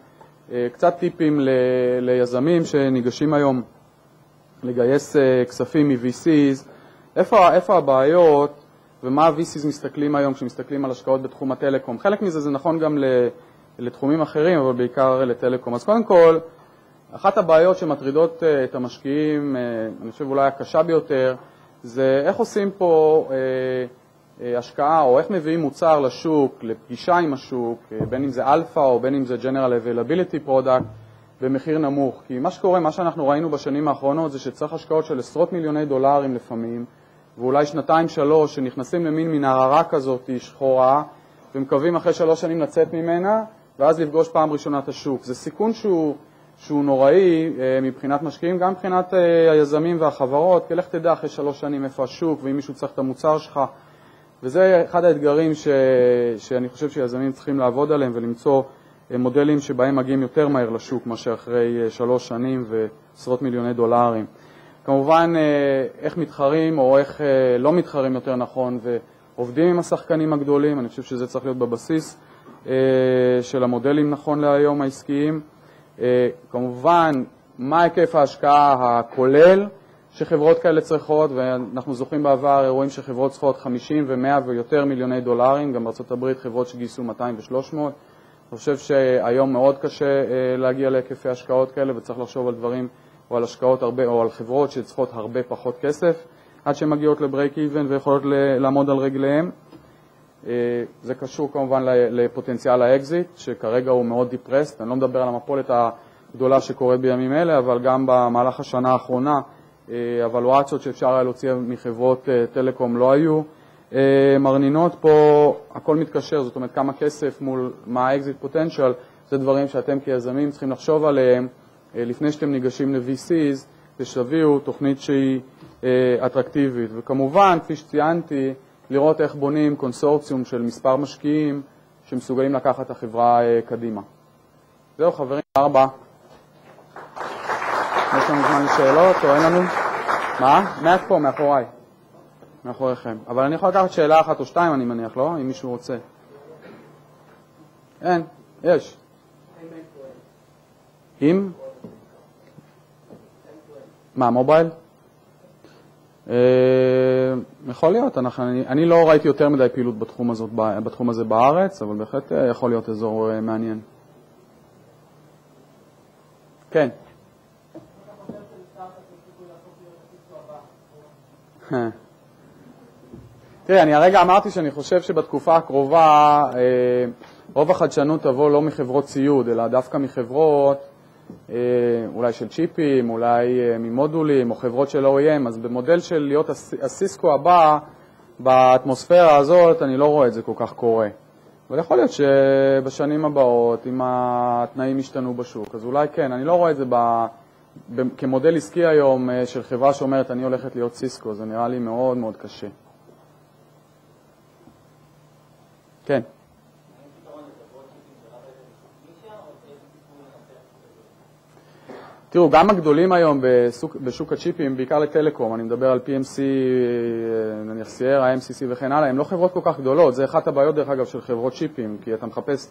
קצת טיפים ליזמים שניגשים היום לגייס כספים מ-VCs, איפה הבעיות ומה ה-VCs מסתכלים היום כשמסתכלים על השקעות בתחום הטלקום. חלק מזה זה נכון גם לתחומים אחרים, אבל בעיקר לטלקום. אז קודם כל, אחת הבעיות שמטרידות את המשקיעים, אני חושב אולי הקשה ביותר, זה איך עושים פה השקעה או איך מביאים מוצר לשוק, לפגישה עם השוק, בין אם זה אלפא או בין אם זה General Availability Product, במחיר נמוך. כי מה שקורה, מה שאנחנו ראינו בשנים האחרונות זה שצריך השקעות של עשרות מיליוני דולרים לפעמים, ואולי 2-3 שנכנסים למין מנהרה כזאת שחורה, ומקווים אחרי 3 שנים לצאת ממנה, ואז לפגוש פעם ראשונה את השוק. זה סיכון שהוא נוראי מבחינת משקיעים, גם מבחינת היזמים והחברות, כי לך תדע אחרי 3 שנים איפה השוק, ואם מישהו צריך את המוצר שלך. וזה אחד האתגרים שאני חושב שיזמים צריכים לעבוד עליהם, ולמצוא מודלים שבהם מגיעים יותר מהר לשוק, מאשר אחרי 3 שנים ועשרות מיליוני דולרים. כמובן, איך מתחרים או איך לא מתחרים יותר נכון, ועובדים עם השחקנים הגדולים, אני חושב שזה צריך להיות בבסיס של המודלים נכון להיום העסקיים. כמובן, מה היקף ההשקעה הכולל שחברות כאלה צריכות, ואנחנו זוכרים בעבר אירועים שחברות צריכות 50 ו-100 ויותר מיליוני דולרים, גם בארצות הברית חברות שגייסו 200 ו-300. אני חושב שהיום מאוד קשה להגיע להיקפי השקעות כאלה, וצריך לחשוב על דברים או על השקעות הרבה, או על חברות שצריכות הרבה פחות כסף, עד שהן מגיעות לברייק איבן ויכולות לעמוד על רגליהם. זה קשור כמובן לפוטנציאל האקזיט, שכרגע הוא מאוד דיפרסט. אני לא מדבר על המפולת הגדולה שקורית בימים אלה, אבל גם במהלך השנה האחרונה, הוולואציות שאפשר היה להוציא מחברות טלקום לא היו מרנינות. פה הכל מתקשר, זאת אומרת כמה כסף מול מה האקזיט פוטנציאל, זה דברים שאתם כיזמים צריכים לחשוב עליהם לפני שאתם ניגשים ל-VCs, ושתביאו תוכנית שהיא אטרקטיבית. וכמובן, כפי שציינתי, לראות איך בונים קונסורציום של מספר משקיעים שמסוגלים לקחת את החברה קדימה. זהו חברים, 4. יש לנו זמן לשאלות או אין לנו? מה? מעט פה, מאחוריי. מאחוריכם. אבל אני יכול לקחת שאלה 1 או 2, אני מניח, לא? אם מישהו רוצה. אין, יש. אם? מה, מובייל? יכול להיות, אני לא ראיתי יותר מדי פעילות בתחום הזה בארץ, אבל בהחלט יכול להיות אזור מעניין. כן. תראה, אני הרגע אמרתי שאני חושב שבתקופה הקרובה רוב החדשנות תבוא לא מחברות ציוד, אלא דווקא מחברות אולי של צ'יפים, אולי ממודולים או חברות של OEM, אז במודל של להיות הסיסקו הבא באטמוספירה הזאת, אני לא רואה את זה כל כך קורה. אבל יכול להיות שבשנים הבאות, אם התנאים ישתנו בשוק, אז אולי כן, אני לא רואה את זה כמודל עסקי היום של חברה שאומרת, אני הולכת להיות סיסקו, זה נראה לי מאוד מאוד קשה. כן. תראו, גם הגדולים היום בשוק הצ'יפים, בעיקר לטלקום, אני מדבר על PMC, נניח Sierra, MCC וכן הלאה, הם לא חברות כל כך גדולות, זה אחת הבעיות דרך אגב של חברות צ'יפים, כי אתה מחפש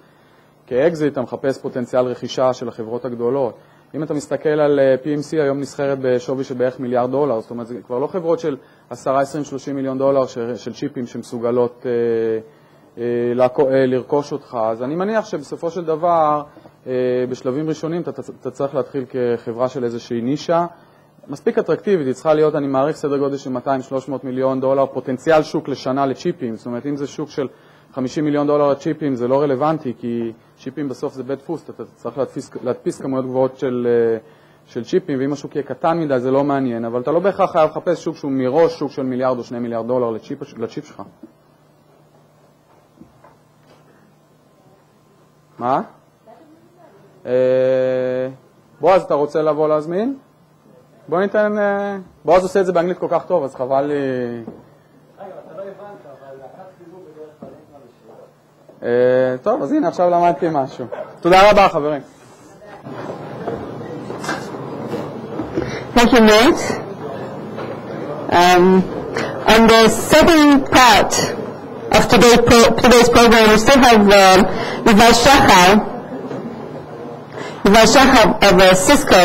כאקזיט, אתה מחפש פוטנציאל רכישה של החברות הגדולות. אם אתה מסתכל על PMC, היום נסחרת בשווי של בערך $1 מיליארד, זאת אומרת, זה כבר לא חברות של 10, 20, 30 מיליון דולר של צ'יפים שמסוגלות לרכוש אותך. אז אני מניח שבסופו של דבר, בשלבים ראשונים אתה צריך להתחיל כחברה של איזושהי נישה מספיק אטרקטיבית, היא צריכה להיות, אני מעריך, סדר גודל של 200-300 מיליון דולר פוטנציאל שוק לשנה לצ'יפים. זאת אומרת, אם זה שוק של 50 מיליון דולר לצ'יפים, זה לא רלוונטי, כי צ'יפים בסוף זה בית דפוס, אתה צריך להדפיס כמויות גבוהות של צ'יפים, ואם השוק יהיה קטן מדי זה לא מעניין, אבל אתה לא בהכרח חייב לחפש שוק שהוא מראש שוק של $1 מיליארד או $2 מיליארד לצ'יפ שלך. מה? בועז, אתה רוצה לבוא להזמין? בוא ניתן... בועז עושה את זה באנגלית כל כך טוב, אז חבל לי... רגע, אתה לא הבנת, אבל לקחת חיבור בדרך כלל אין טוב, אז הנה, עכשיו למדתי משהו. תודה רבה, חברים. Thank you, Matt. On the second part of today's program, we still have Yuval Shachar of Cisco,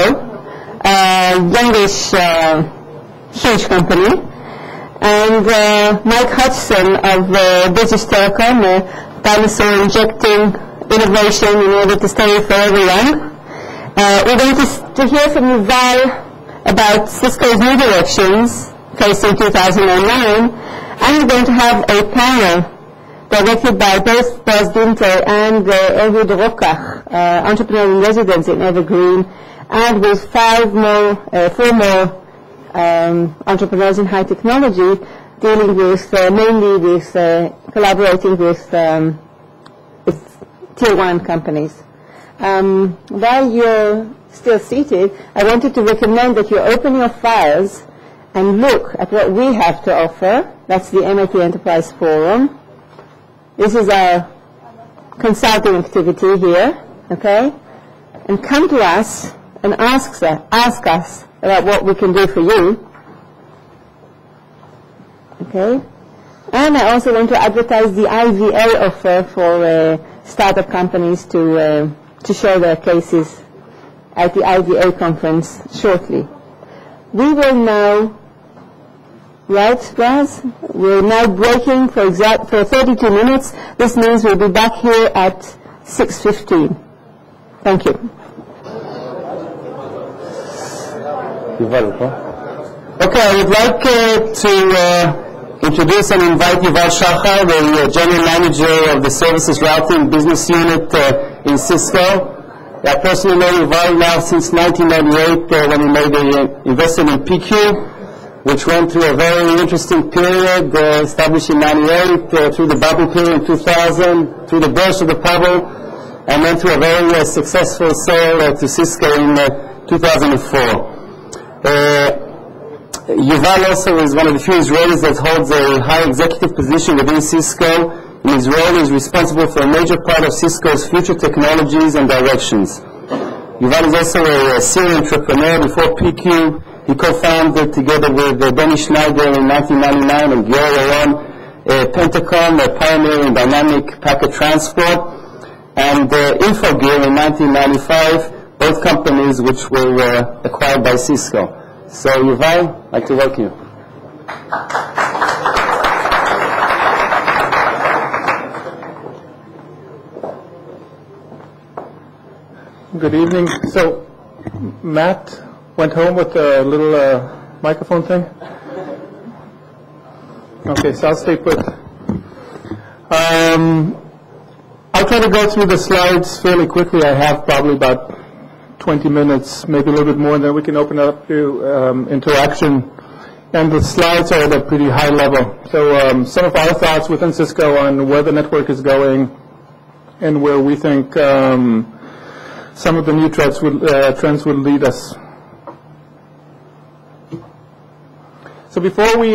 youngish, huge company, and Mike Hudson of British Telecom, dinosaur injecting innovation in order to stay forever young. We're going to hear from Yuval about Cisco's new directions facing 2009, and we're going to have a panel directed by both Baz Dinter and Ehud Rokach, entrepreneur in residence in Evergreen, and with four more entrepreneurs in high technology, dealing with mainly with collaborating with tier 1 companies. While you're still seated, I wanted to recommend that you open your files and look at what we have to offer. That's the MIT Enterprise Forum. This is our consulting activity here, okay? And come to us and ask us about what we can do for you, okay? And I also want to advertise the IVA offer for startup companies to show their cases at the IVA conference shortly. We will now, right, Baz? We're now breaking for 32 minutes. This means we'll be back here at 6:15. Thank you. Okay, I would like to introduce and invite Yuval Shachar, the General Manager of the Services Routing Business Unit in Cisco. I personally know Yuval now since 1998 when he made an investment in PQ, which went through a very interesting period, established in 98, through the bubble period in 2000, through the burst of the bubble, and then through a very successful sale to Cisco in 2004. Yuval also is one of the few Israelis that holds a high executive position within Cisco. In his role, he is responsible for a major part of Cisco's future technologies and directions. Yuval is also a serial entrepreneur. Before PQ, he co-founded together with Benny Schneider in 1999 and Gior Yaron Pentacom, a pioneer in dynamic packet transport, and Infogear in 1995, both companies which were acquired by Cisco. So, Yuval, I'd like to welcome you. Good evening. So, Matt went home with a little microphone thing. Okay, so I'll stay put. I'll try to go through the slides fairly quickly. I have probably about 20 minutes, maybe a little bit more, and then we can open it up to interaction. And the slides are at a pretty high level. So some of our thoughts within Cisco on where the network is going and where we think some of the new trends would lead us. So before we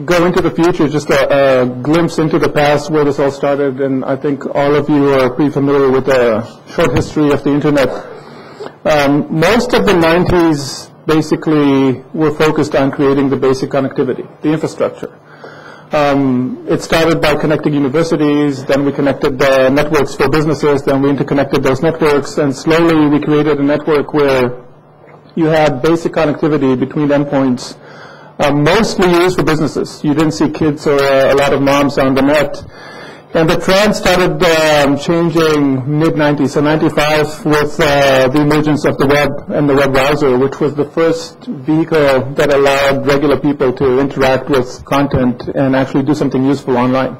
go into the future, just a glimpse into the past where this all started, and I think all of you are pretty familiar with the short history of the Internet. Most of the 90s basically were focused on creating the basic connectivity, the infrastructure. It started by connecting universities, then we connected the networks for businesses, then we interconnected those networks, and slowly we created a network where you had basic connectivity between endpoints, mostly used for businesses. You didn't see kids or a lot of moms on the net. And the trend started changing mid-90s, so 95 with the emergence of the web and the web browser, which was the first vehicle that allowed regular people to interact with content and actually do something useful online.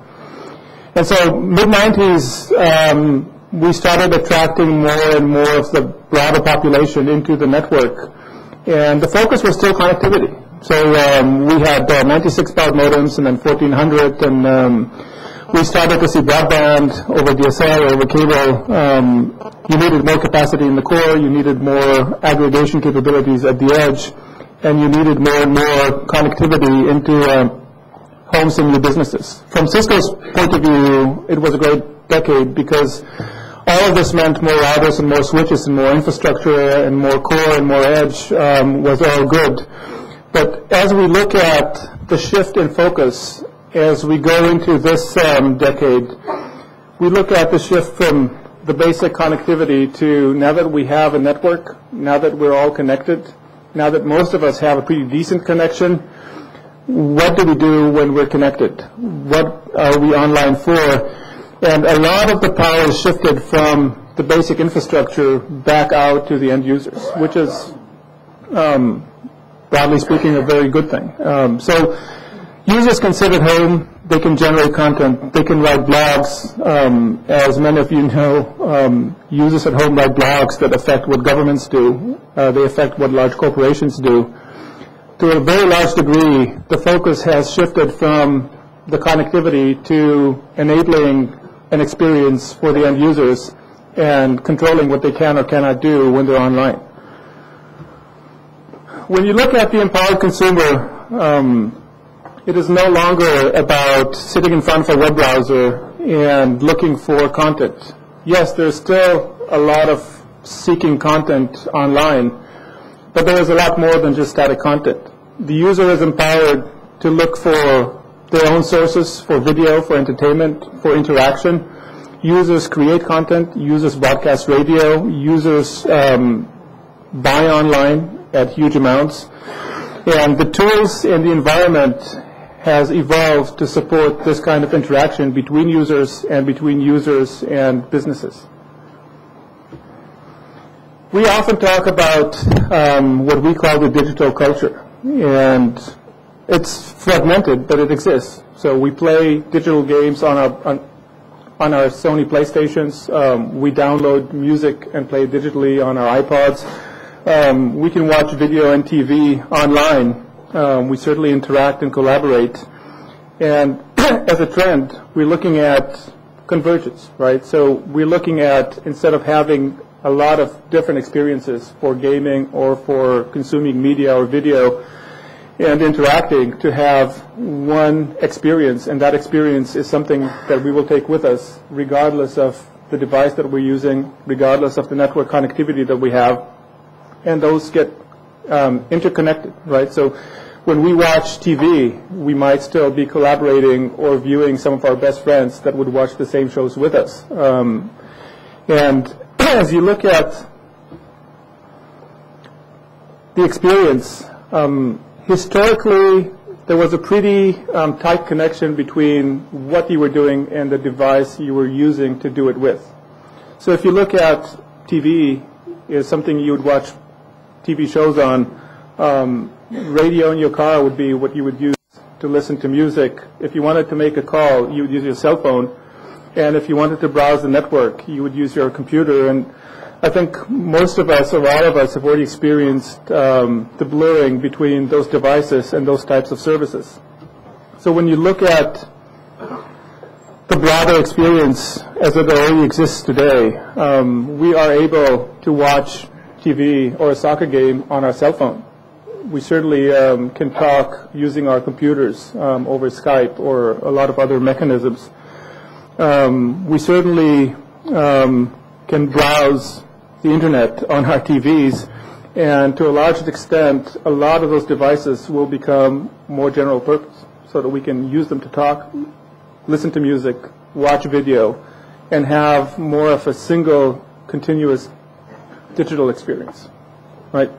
And so mid-90s, we started attracting more and more of the broader population into the network. And the focus was still connectivity. So we had 96 baud modems and then 1400, and we started to see broadband over DSL, over cable. You needed more capacity in the core, you needed more aggregation capabilities at the edge, and you needed more and more connectivity into homes and new businesses. From Cisco's point of view, it was a great decade because all of this meant more routers and more switches and more infrastructure and more core and more edge was all good. But as we look at the shift in focus, as we go into this decade, we look at the shift from the basic connectivity to now that we have a network, now that we're all connected, now that most of us have a pretty decent connection, what do we do when we're connected? What are we online for? And a lot of the power is shifted from the basic infrastructure back out to the end users, which is, broadly speaking, a very good thing. So users can sit at home, they can generate content, they can write blogs. As many of you know, users at home write blogs that affect what governments do. They affect what large corporations do. To a very large degree, the focus has shifted from the connectivity to enabling an experience for the end users and controlling what they can or cannot do when they're online. When you look at the empowered consumer, it is no longer about sitting in front of a web browser and looking for content. Yes, there's still a lot of seeking content online, but there is a lot more than just static content. The user is empowered to look for their own sources for video, for entertainment, for interaction. Users create content, users broadcast radio, users buy online at huge amounts. And the tools and the environment has evolved to support this kind of interaction between users and businesses. We often talk about what we call the digital culture, and it's fragmented, but it exists. So we play digital games on our Sony PlayStations. We download music and play digitally on our iPods. We can watch video and TV online. We certainly interact and collaborate. And as a trend, we're looking at convergence, right? So we're looking at, instead of having a lot of different experiences for gaming or for consuming media or video and interacting, to have one experience, and that experience is something that we will take with us regardless of the device that we're using, regardless of the network connectivity that we have, and those get interconnected, right? So when we watch TV, we might still be collaborating or viewing some of our best friends that would watch the same shows with us. And as you look at the experience, historically, there was a pretty tight connection between what you were doing and the device you were using to do it with. So if you look at TV, is something you would watch TV shows on. Radio in your car would be what you would use to listen to music. If you wanted to make a call, you would use your cell phone. And if you wanted to browse the network, you would use your computer. And I think most of us, or all of us, have already experienced the blurring between those devices and those types of services. So when you look at the broader experience as it already exists today, we are able to watch TV or a soccer game on our cell phone. We certainly can talk using our computers over Skype or a lot of other mechanisms. We certainly can browse the internet on our TVs, and to a large extent, a lot of those devices will become more general purpose, so that we can use them to talk, listen to music, watch video, and have more of a single, continuous digital experience, right?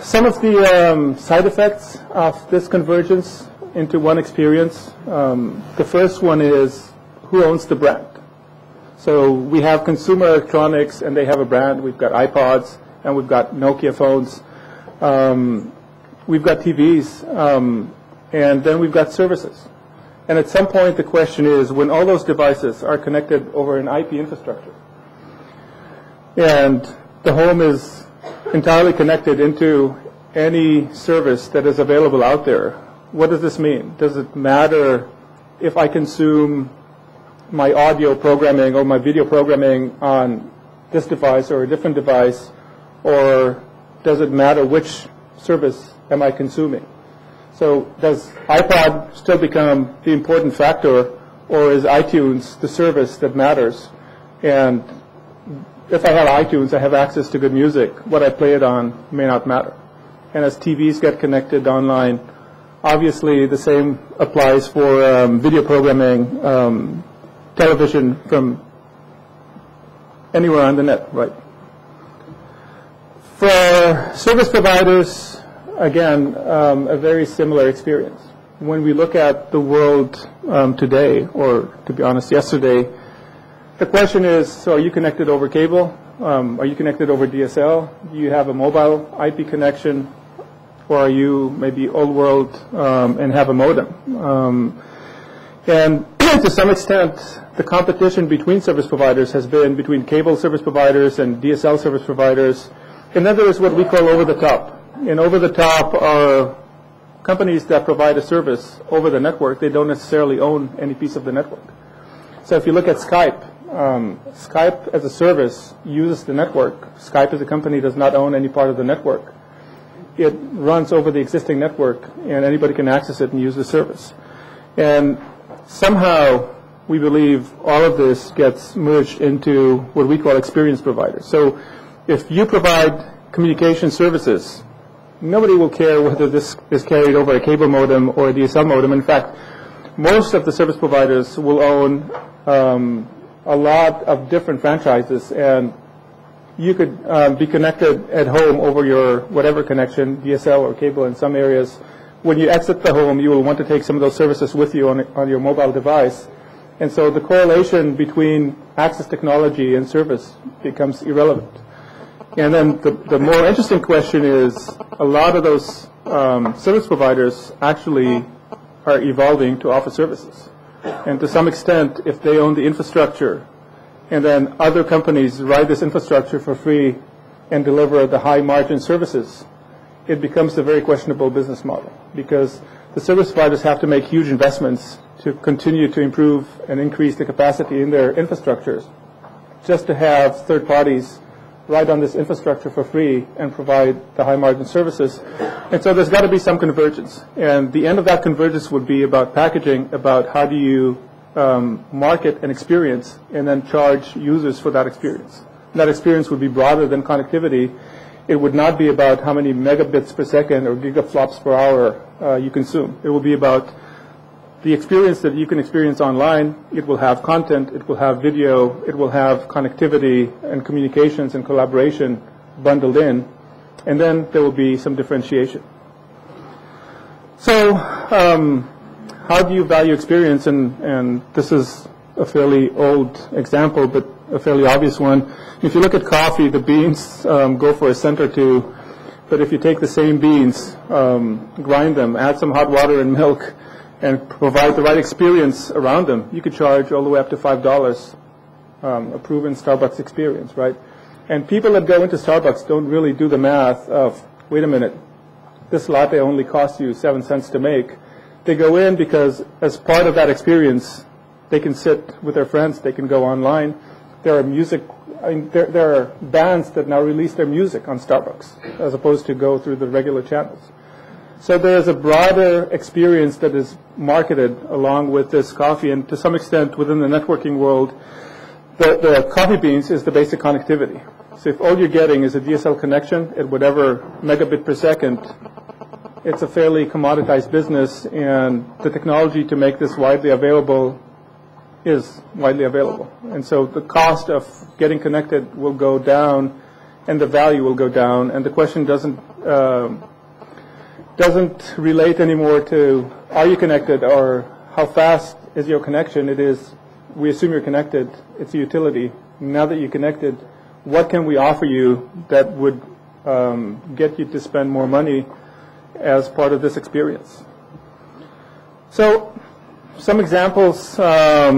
Some of the side effects of this convergence into one experience, the first one is who owns the brand. So we have consumer electronics, and they have a brand. We've got iPods, and we've got Nokia phones. We've got TVs, and then we've got services. And at some point, the question is, when all those devices are connected over an IP infrastructure, and the home is entirely connected into any service that is available out there, what does this mean? Does it matter if I consume my audio programming or my video programming on this device or a different device, or does it matter which service am I consuming? So does iPod still become the important factor, or is iTunes the service that matters? And if I have iTunes, I have access to good music. What I play it on may not matter. And as TVs get connected online, obviously the same applies for video programming, television from anywhere on the net, right? For service providers, again, a very similar experience. When we look at the world today, or to be honest, yesterday, the question is, so are you connected over cable? Are you connected over DSL? Do you have a mobile IP connection? Or are you maybe old world and have a modem? And to some extent, the competition between service providers has been between cable service providers and DSL service providers. And then there is what we call over-the-top. And over-the-top are companies that provide a service over the network. They don't necessarily own any piece of the network. So if you look at Skype, Skype as a service uses the network. Skype as a company does not own any part of the network. It runs over the existing network, and anybody can access it and use the service. And somehow, we believe all of this gets merged into what we call experience providers. So if you provide communication services, nobody will care whether this is carried over a cable modem or a DSL modem. In fact, most of the service providers will own a lot of different franchises, and you could be connected at home over your whatever connection, DSL or cable in some areas. When you exit the home, you will want to take some of those services with you on your mobile device. And so the correlation between access technology and service becomes irrelevant. And then the more interesting question is, a lot of those service providers actually are evolving to offer services. And to some extent, if they own the infrastructure, and then other companies ride this infrastructure for free and deliver the high-margin services, it becomes a very questionable business model, because the service providers have to make huge investments to continue to improve and increase the capacity in their infrastructures, just to have third parties ride on this infrastructure for free and provide the high-margin services. And so there's got to be some convergence. And the end of that convergence would be about packaging, about how do you market an experience and then charge users for that experience. And that experience would be broader than connectivity. It would not be about how many megabits per second or gigaflops per hour you consume. It will be about the experience that you can experience online. It will have content, it will have video, it will have connectivity and communications and collaboration bundled in, and then there will be some differentiation. So how do you value experience? And this is a fairly old example, but a fairly obvious one. If you look at coffee, the beans go for a cent or two. But if you take the same beans, grind them, add some hot water and milk, and provide the right experience around them, you could charge all the way up to $5, a proven Starbucks experience, right? And people that go into Starbucks don't really do the math of, wait a minute, this latte only costs you 7 cents to make. They go in because as part of that experience, they can sit with their friends, they can go online. There are there are bands that now release their music on Starbucks as opposed to go through the regular channels. So there's a broader experience that is marketed along with this coffee, and to some extent within the networking world, the coffee beans is the basic connectivity. So if all you're getting is a DSL connection at whatever megabit per second, it's a fairly commoditized business, and the technology to make this widely available is widely available. And so the cost of getting connected will go down, and the value will go down, and the question doesn't relate anymore to are you connected or how fast is your connection. It is, we assume you're connected, it's a utility. Now that you're connected, what can we offer you that would get you to spend more money as part of this experience? So some examples at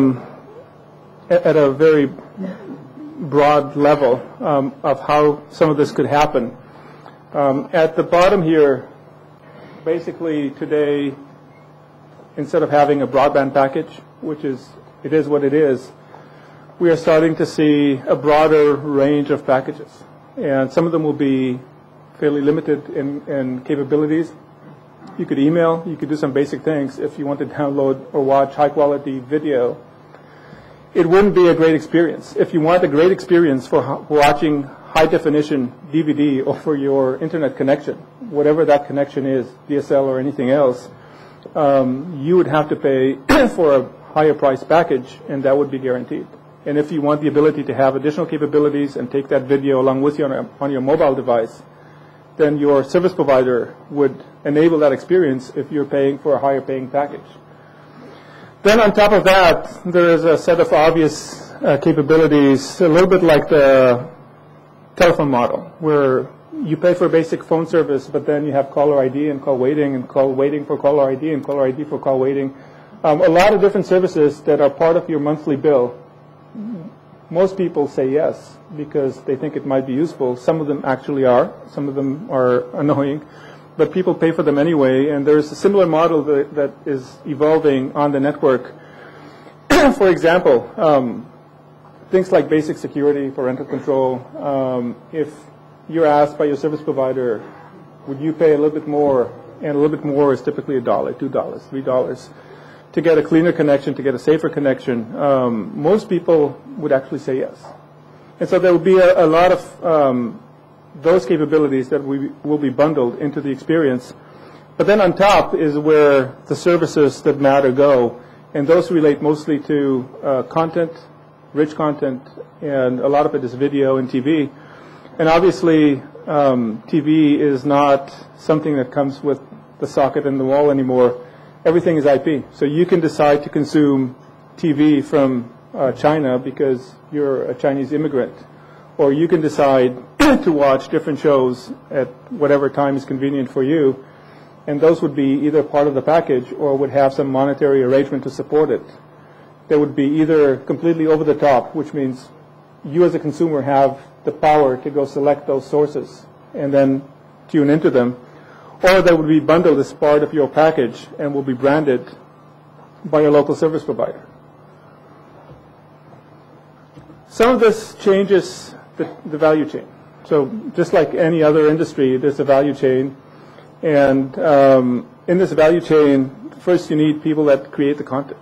a very broad level of how some of this could happen. At the bottom here, basically today, instead of having a broadband package, which is, it is what it is, we are starting to see a broader range of packages. And some of them will be fairly limited in capabilities. You could email, you could do some basic things. If you want to download or watch high-quality video, it wouldn't be a great experience. If you want a great experience for watching high-definition DVD over your internet connection, whatever that connection is, DSL or anything else, you would have to pay for a higher price package, and that would be guaranteed. And if you want the ability to have additional capabilities and take that video along with you on your mobile device, then your service provider would enable that experience if you're paying for a higher paying package. Then on top of that, there is a set of obvious capabilities, a little bit like the telephone model, where you pay for basic phone service, but then you have caller ID and call waiting for caller ID and caller ID for call waiting. A lot of different services that are part of your monthly bill. Most people say yes because they think it might be useful. Some of them actually are. Some of them are annoying. But people pay for them anyway, and there's a similar model that is evolving on the network. For example, things like basic security, parental control. If you're asked by your service provider, would you pay a little bit more, and a little bit more is typically $1, $2, $3, to get a cleaner connection, to get a safer connection, most people would actually say yes. And so there will be a lot of those capabilities that will be bundled into the experience. But then on top is where the services that matter go, and those relate mostly to content, rich content, and a lot of it is video and TV. And obviously, TV is not something that comes with the socket in the wall anymore. Everything is IP. So you can decide to consume TV from China because you're a Chinese immigrant. Or you can decide to watch different shows at whatever time is convenient for you. And those would be either part of the package or would have some monetary arrangement to support it. They would be either completely over the top, which means you as a consumer have the power to go select those sources and then tune into them, or they would be bundled as part of your package and will be branded by your local service provider. Some of this changes the value chain. So just like any other industry, there's a value chain. And in this value chain, first you need people that create the content.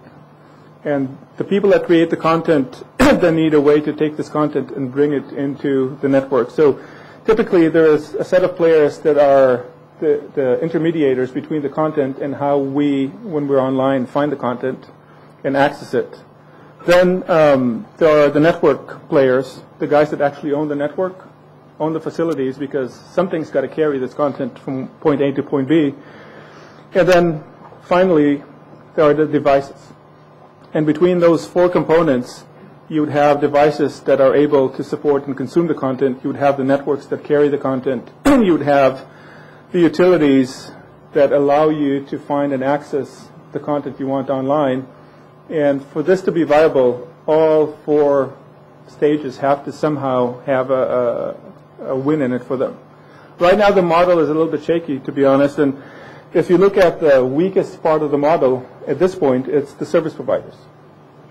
And the people that create the content then need a way to take this content and bring it into the network. So typically there is a set of players that are the intermediators between the content and how we, when we're online, find the content and access it. Then there are the network players, the guys that actually own the network, own the facilities, because something's got to carry this content from point A to point B. And then finally, there are the devices. And between those four components, you would have devices that are able to support and consume the content. You would have the networks that carry the content. You would have the utilities that allow you to find and access the content you want online. And for this to be viable, all 4 stages have to somehow have a win in it for them. Right now the model is a little bit shaky, to be honest, and if you look at the weakest part of the model at this point, it's the service providers.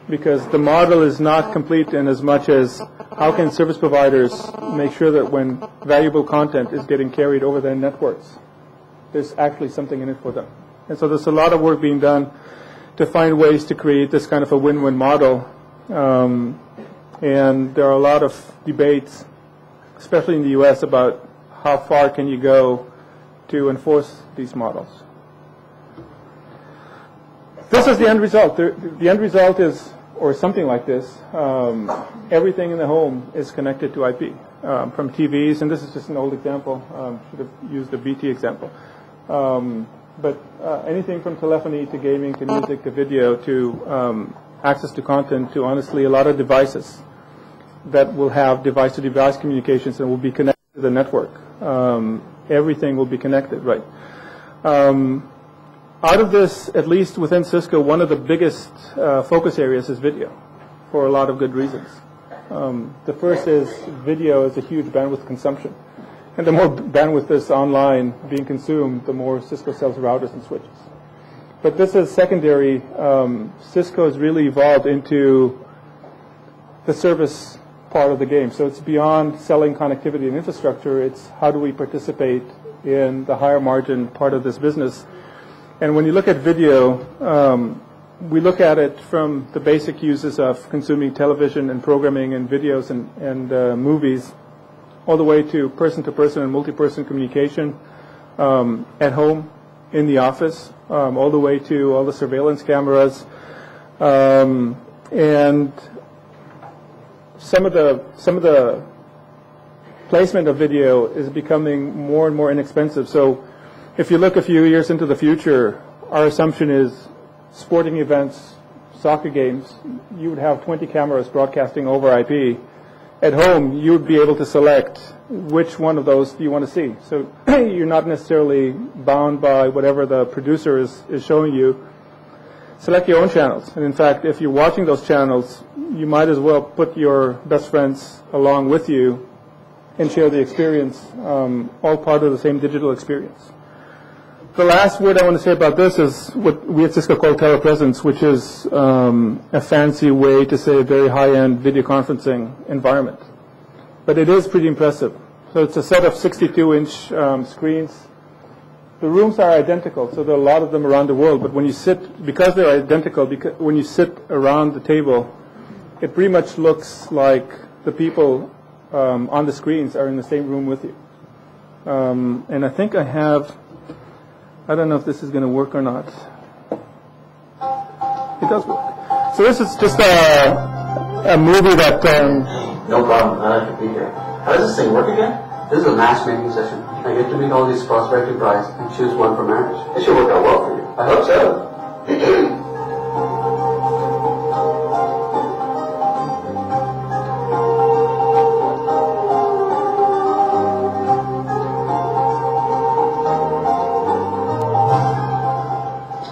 Because the model is not complete in as much as how can service providers make sure that when valuable content is getting carried over their networks, there's actually something in it for them. And so there's a lot of work being done to find ways to create this kind of a win-win model. And there are a lot of debates, especially in the US, about how far can you go to enforce these models. This is the end result. The end result is, or something like this, everything in the home is connected to IP, from TVs, and this is just an old example, should have used the BT example. But anything from telephony to gaming to music to video to access to content to, honestly, a lot of devices that will have device-to-device communications and will be connected to the network. Everything will be connected, right? Out of this, at least within Cisco, one of the biggest focus areas is video, for a lot of good reasons. The first is video is a huge bandwidth consumption. And the more bandwidth is online being consumed, the more Cisco sells routers and switches. But this is secondary. Cisco has really evolved into the service part of the game. So it's beyond selling connectivity and infrastructure. It's how do we participate in the higher margin part of this business. And when you look at video, we look at it from the basic uses of consuming television and programming and videos and movies, all the way to person-to-person and multi-person communication at home, in the office, all the way to all the surveillance cameras, and some of the placement of video is becoming more and more inexpensive. So if you look a few years into the future, our assumption is sporting events, soccer games, you would have 20 cameras broadcasting over IP. At home, you would be able to select which one of those do you want to see. So you're not necessarily bound by whatever the producer is showing you. Select your own channels. And in fact, if you're watching those channels, you might as well put your best friends along with you and share the experience, all part of the same digital experience. The last word I want to say about this is what we at Cisco call telepresence, which is a fancy way to say a very high-end video conferencing environment. But it is pretty impressive. So it's a set of 62-inch screens. The rooms are identical, so there are a lot of them around the world. But when you sit, because they're identical, when you sit around the table, it pretty much looks like the people on the screens are in the same room with you. And I think I have, I don't know if this is going to work or not. It does work. So this is just a movie that... No problem. I like to be here. How does this thing work again? This is a matchmaking session. I get to meet all these prospective brides and choose one for marriage. It should work out well for you. I hope so.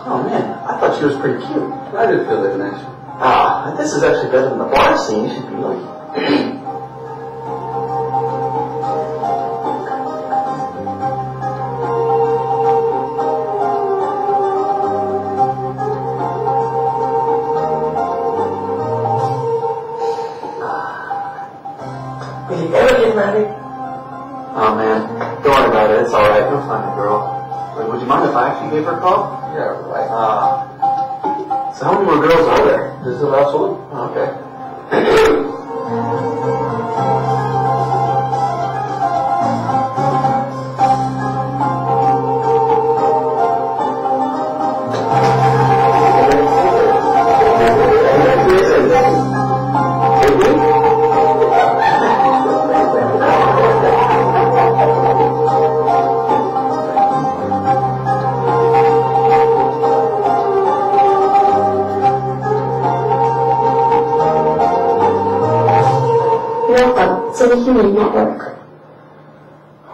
Oh man, I thought she was pretty cute. I did feel the connection. Ah, this is actually better than the bar scene. You should be like... Oh man, don't worry about it. It's all right. You'll find a girl. Wait, would you mind if I actually gave her a call? Yeah, right. So how many more girls are there? This is the last one. Oh, okay. Welcome to the Human Network.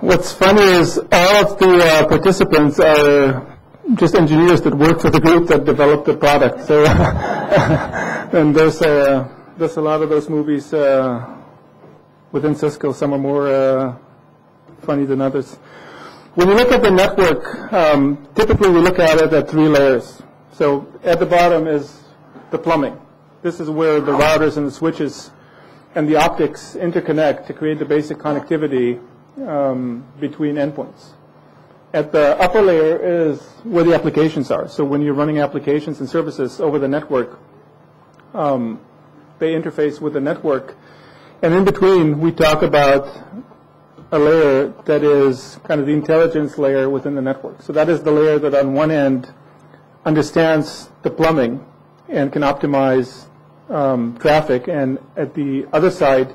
What's funny is all of the participants are just engineers that work for the group that developed the product. So, and there's a lot of those movies within Cisco. Some are more funny than others. When you look at the network, typically we look at it at 3 layers. So at the bottom is the plumbing. This is where the routers and the switches and the optics interconnect to create the basic connectivity between endpoints. At the upper layer is where the applications are. So when you're running applications and services over the network, they interface with the network. And in between, we talk about a layer that is kind of the intelligence layer within the network. So that is the layer that on one end understands the plumbing and can optimize traffic, and at the other side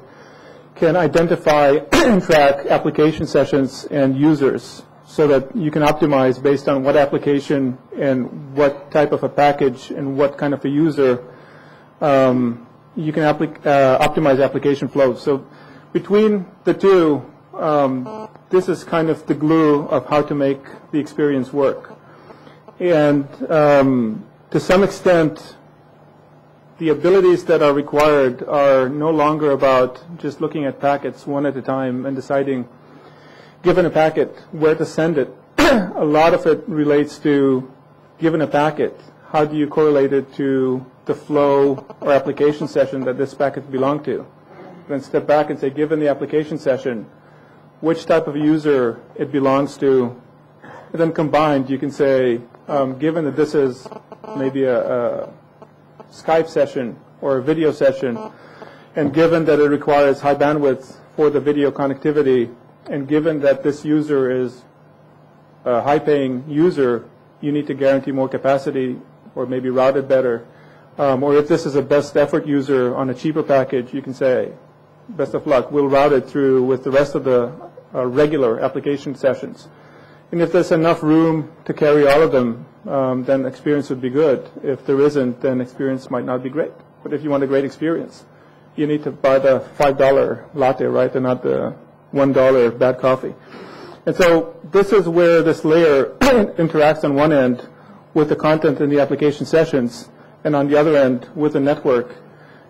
can identify and track application sessions and users so that you can optimize based on what application and what type of a package and what kind of a user you can optimize application flows. So between the two, this is kind of the glue of how to make the experience work. And to some extent, the abilities that are required are no longer about just looking at packets one at a time and deciding, given a packet, where to send it. A lot of it relates to, given a packet, how do you correlate it to the flow or application session that this packet belongs to? Then step back and say, given the application session, which type of user it belongs to. And then combined, you can say, given that this is maybe a Skype session or a video session, and given that it requires high bandwidth for the video connectivity, and given that this user is a high-paying user, you need to guarantee more capacity or maybe route it better. Or if this is a best effort user on a cheaper package, you can say, best of luck, we'll route it through with the rest of the regular application sessions. And if there's enough room to carry all of them, then experience would be good. If there isn't, then experience might not be great. But if you want a great experience, you need to buy the $5 latte, right, and not the $1 bad coffee. And so this is where this layer interacts on one end with the content in the application sessions, and on the other end with the network,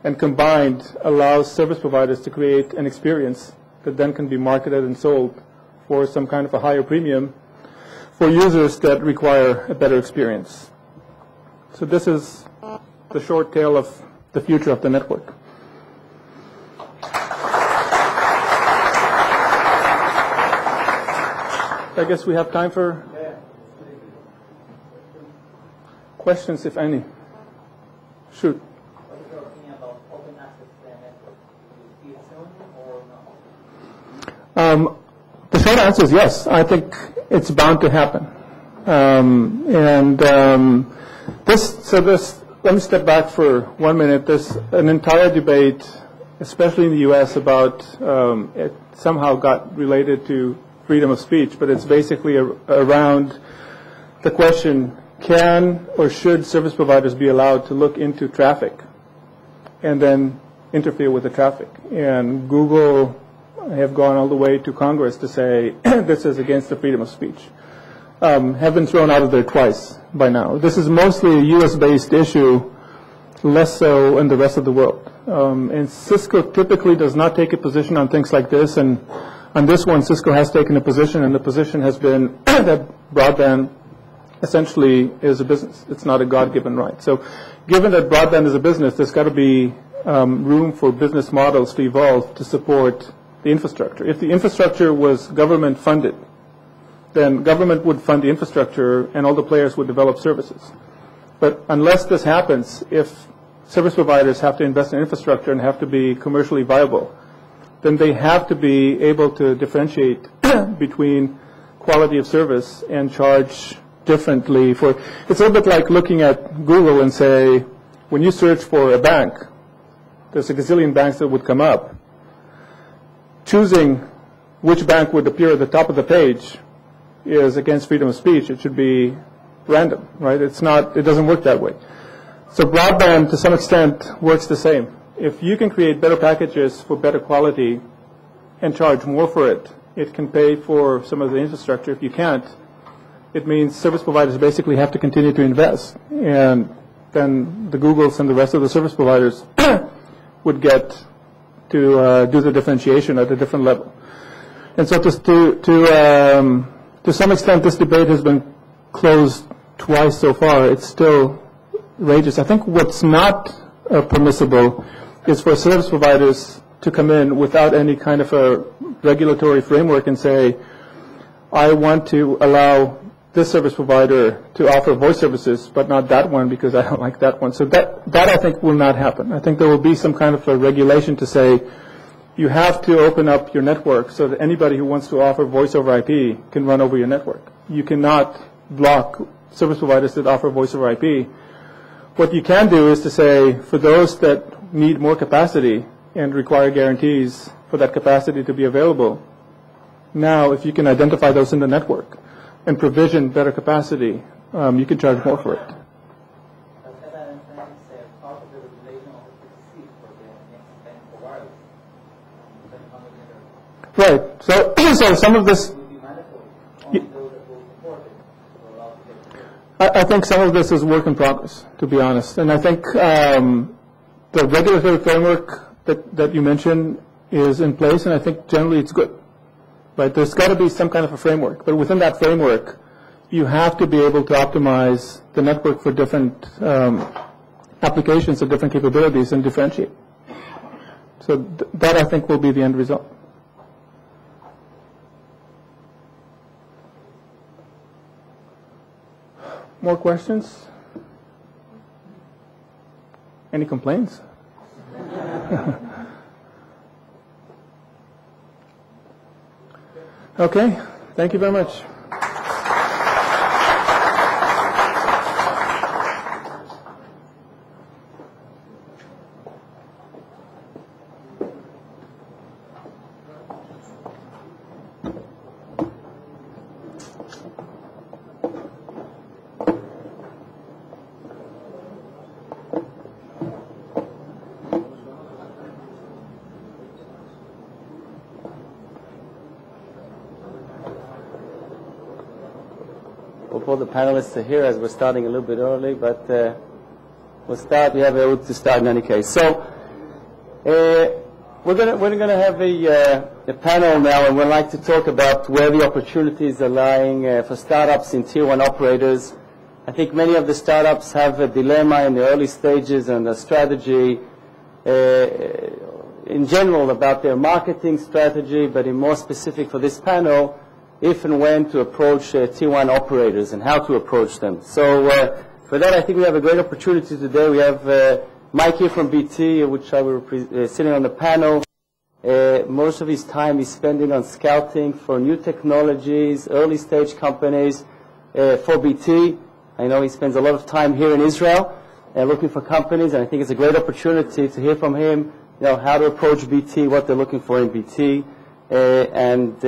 and combined allows service providers to create an experience that then can be marketed and sold for some kind of a higher premium for users that require a better experience. So this is the short tale of the future of the network. I guess we have time for questions, if any. Shoot. What is your opinion about open access network? Do you see it soon or not? The short answer is yes. I think it's bound to happen. Let me step back for 1 minute. There's an entire debate, especially in the U.S., about it somehow got related to freedom of speech, but it's basically around the question, can or should service providers be allowed to look into traffic and then interfere with the traffic? And Google have gone all the way to Congress to say this is against the freedom of speech. Have been thrown out of there twice by now. This is mostly a U.S.-based issue, less so in the rest of the world. And Cisco typically does not take a position on things like this, and on this one, Cisco has taken a position, and the position has been that broadband essentially is a business. It's not a God-given right. So given that broadband is a business, there's got to be room for business models to evolve to support the infrastructure. If the infrastructure was government-funded, then government would fund the infrastructure and all the players would develop services. But unless this happens, if service providers have to invest in infrastructure and have to be commercially viable, then they have to be able to differentiate between quality of service and charge differently for. It's a little bit like looking at Google and say, when you search for a bank, there's a gazillion banks that would come up. Choosing which bank would appear at the top of the page is against freedom of speech. It should be random, right? It's not, it doesn't work that way. So broadband, to some extent, works the same. If you can create better packages for better quality and charge more for it, it can pay for some of the infrastructure. If you can't, it means service providers basically have to continue to invest. And then the Googles and the rest of the service providers would get to do the differentiation at a different level. And so to some extent, this debate has been closed twice so far. It's still rages. I think what's not permissible is for service providers to come in without any kind of a regulatory framework and say, I want to allow this service provider to offer voice services, but not that one because I don't like that one. So that I think will not happen. I think there will be some kind of a regulation to say you have to open up your network so that anybody who wants to offer voice over IP can run over your network. You cannot block service providers that offer voice over IP. What you can do is to say, for those that need more capacity and require guarantees for that capacity to be available, now if you can identify those in the network and provision better capacity, you can charge more for it. Right. So, so some of this, I think some of this is work in progress, to be honest. And I think the regulatory framework that you mentioned is in place, and I think generally it's good. Right? There's got to be some kind of a framework. But within that framework, you have to be able to optimize the network for different applications and different capabilities and differentiate. So that, I think, will be the end result. More questions? Any complaints? Okay, thank you very much. All the panelists are here as we're starting a little bit early, but we'll start. We have to start in any case. So we're gonna have a panel now, and we'd like to talk about where the opportunities are lying for startups in Tier 1 operators. I think many of the startups have a dilemma in the early stages and a strategy in general about their marketing strategy, but in more specific for this panel, if and when to approach Tier 1 operators and how to approach them. So for that, I think we have a great opportunity today. We have Mike here from BT, which I will sitting on the panel. Most of his time he's spending on scouting for new technologies, early stage companies for BT. I know he spends a lot of time here in Israel looking for companies, and I think it's a great opportunity to hear from him, how to approach BT, what they're looking for in BT. And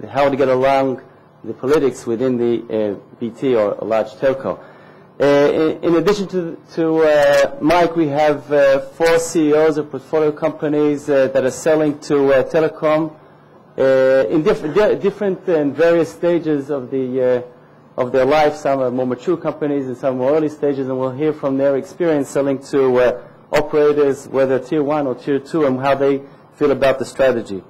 how to get along the politics within the BT or a large telco. In addition to Mike, we have 4 CEOs of portfolio companies that are selling to telecom in different and various stages of their life. Some are more mature companies and some more early stages, and we'll hear from their experience selling to operators, whether Tier 1 or Tier 2, and how they feel about the strategy.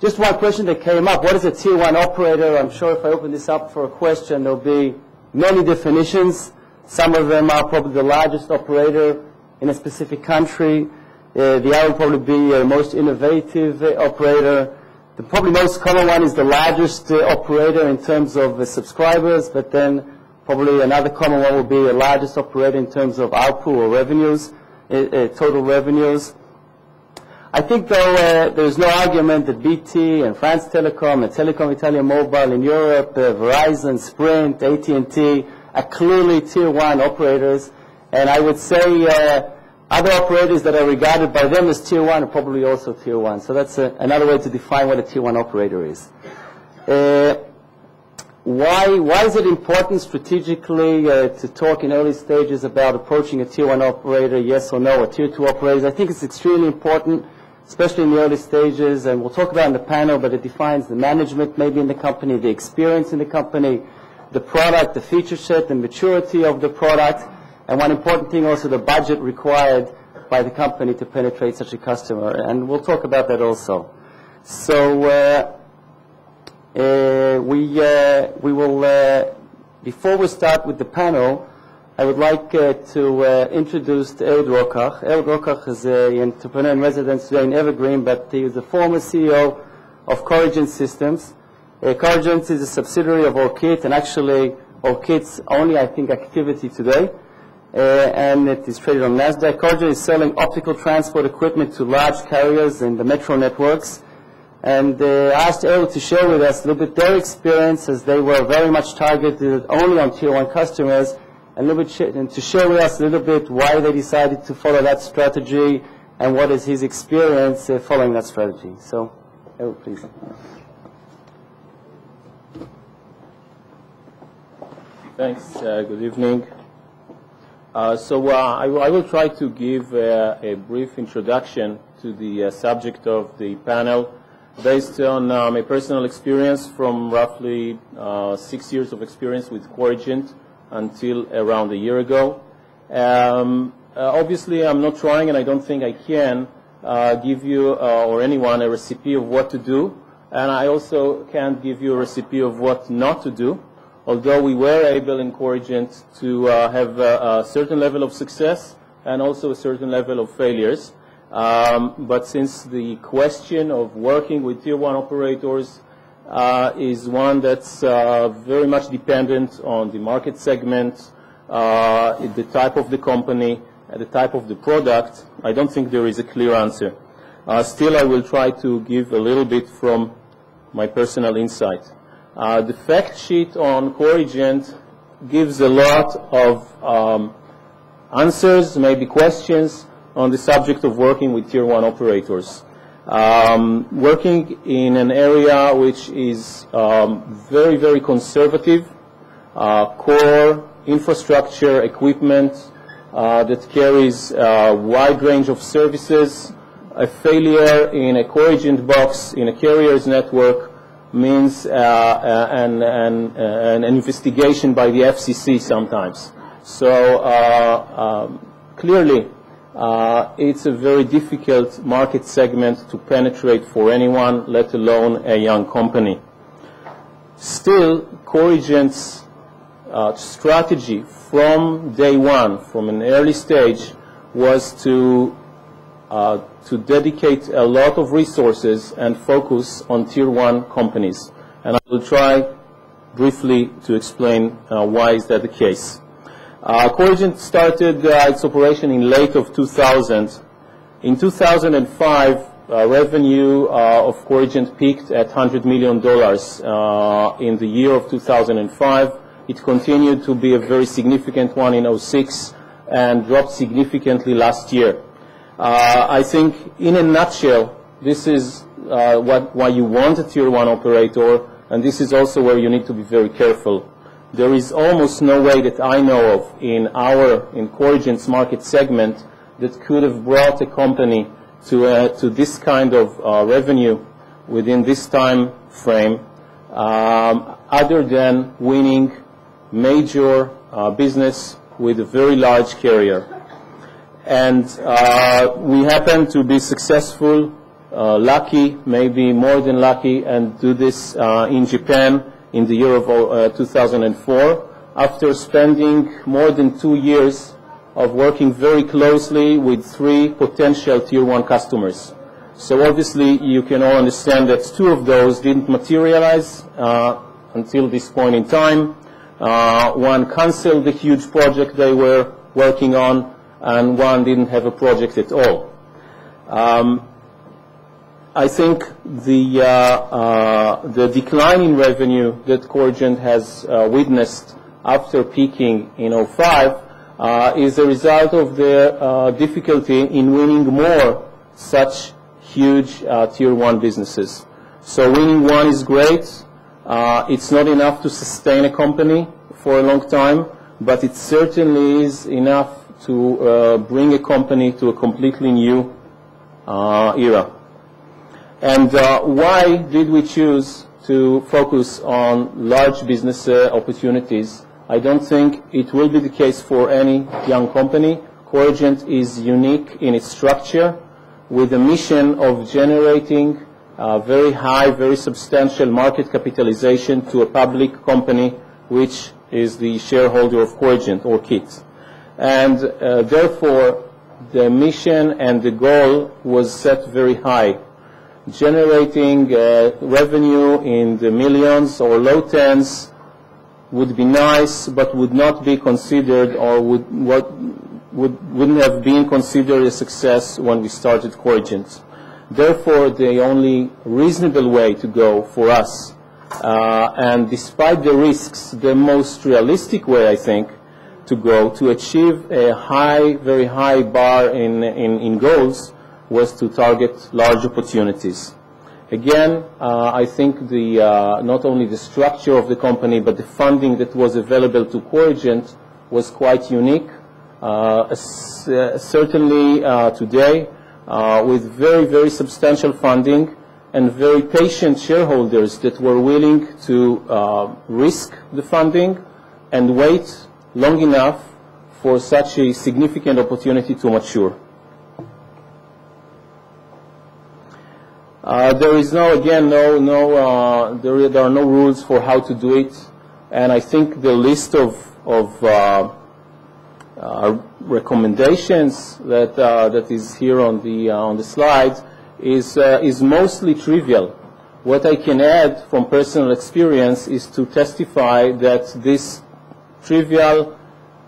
Just one question that came up. What is a Tier 1 operator? I'm sure if I open this up for a question, there'll be many definitions. Some of them are probably the largest operator in a specific country. The other will probably be the most innovative operator. The probably most common one is the largest operator in terms of subscribers, but then probably another common one will be the largest operator in terms of output or revenues, total revenues. I think, though, there's no argument that BT and France Telecom and Telecom Italia Mobile in Europe, Verizon, Sprint, AT&T are clearly Tier 1 operators. And I would say other operators that are regarded by them as Tier 1 are probably also Tier 1. So that's another way to define what a Tier 1 operator is. Why is it important strategically to talk in early stages about approaching a Tier 1 operator, yes or no, or Tier 2 operators? I think it's extremely important especially in the early stages, and we'll talk about in the panel, but it defines the management maybe in the company, the experience in the company, the product, the feature set, the maturity of the product, and one important thing also, the budget required by the company to penetrate such a customer, and we'll talk about that also. So we will, before we start with the panel, I would like to introduce Ehud Rokach. Ehud Rokach is an entrepreneur in residence today in Evergreen, but he is the former CEO of Corrigent Systems. Corrigent is a subsidiary of Orkit, and actually Orkit's only, I think, activity today, and it is traded on NASDAQ. Corrigent is selling optical transport equipment to large carriers in the metro networks. And I asked Ehud to share with us a little bit their experience, as they were very much targeted only on Tier 1 customers, and a little bit and to share with us a little bit why they decided to follow that strategy and what is his experience following that strategy. So, Ehud, please. Thanks. Good evening. I will try to give a brief introduction to the subject of the panel based on my personal experience from roughly 6 years of experience with Corrigent until around a year ago. Obviously, I'm not trying, and I don't think I can give you or anyone a recipe of what to do, and I also can't give you a recipe of what not to do, although we were able in Corrigent to have a certain level of success and also a certain level of failures. But since the question of working with Tier 1 operators is one that's very much dependent on the market segment, the type of the company, the type of the product, I don't think there is a clear answer. Still, I will try to give a little bit from my personal insight. The fact sheet on Corrigent gives a lot of answers, maybe questions, on the subject of working with Tier 1 operators. Working in an area which is very, very conservative, core infrastructure equipment that carries a wide range of services. A failure in a Corrigent box in a carrier's network means an investigation by the FCC sometimes. So clearly, it's a very difficult market segment to penetrate for anyone, let alone a young company. Still, Corrigent's strategy from day one, from an early stage, was to dedicate a lot of resources and focus on Tier 1 companies. And I will try briefly to explain why is that the case. Corrigent started its operation in late of 2000. In 2005, revenue of Corrigent peaked at $100 million in the year of 2005. It continued to be a very significant one in 2006 and dropped significantly last year. I think, in a nutshell, this is why you want a Tier 1 operator, and this is also where you need to be very careful. There is almost no way that I know of in Corrigent's market segment that could have brought a company to this kind of revenue within this time frame, other than winning major business with a very large carrier. And we happen to be successful, lucky, maybe more than lucky, and do this in Japan in the year of 2004, after spending more than 2 years of working very closely with 3 potential Tier 1 customers. So obviously you can all understand that 2 of those didn't materialize until this point in time. One canceled the huge project they were working on, and one didn't have a project at all. I think the decline in revenue that Corrigent has witnessed after peaking in 2005 is a result of the difficulty in winning more such huge Tier 1 businesses. So winning one is great. It's not enough to sustain a company for a long time, but it certainly is enough to bring a company to a completely new era. And why did we choose to focus on large business opportunities? I don't think it will be the case for any young company. Corigent is unique in its structure, with a mission of generating very high, very substantial market capitalization to a public company, which is the shareholder of Corigent, or KIT. And therefore, the mission and the goal was set very high, generating revenue in the millions or low tens would be nice, but would not be considered, or wouldn't have been considered a success when we started Corigent. Therefore, the only reasonable way to go for us, and despite the risks, the most realistic way, I think, to go to achieve a high, very high bar in goals, was to target large opportunities. Again, I think not only the structure of the company, but the funding that was available to Corigent was quite unique. Certainly today, with very, very substantial funding and very patient shareholders that were willing to risk the funding and wait long enough for such a significant opportunity to mature. There is there are no rules for how to do it, and I think the list of recommendations that is here on the slide is mostly trivial. What I can add from personal experience is to testify that this trivial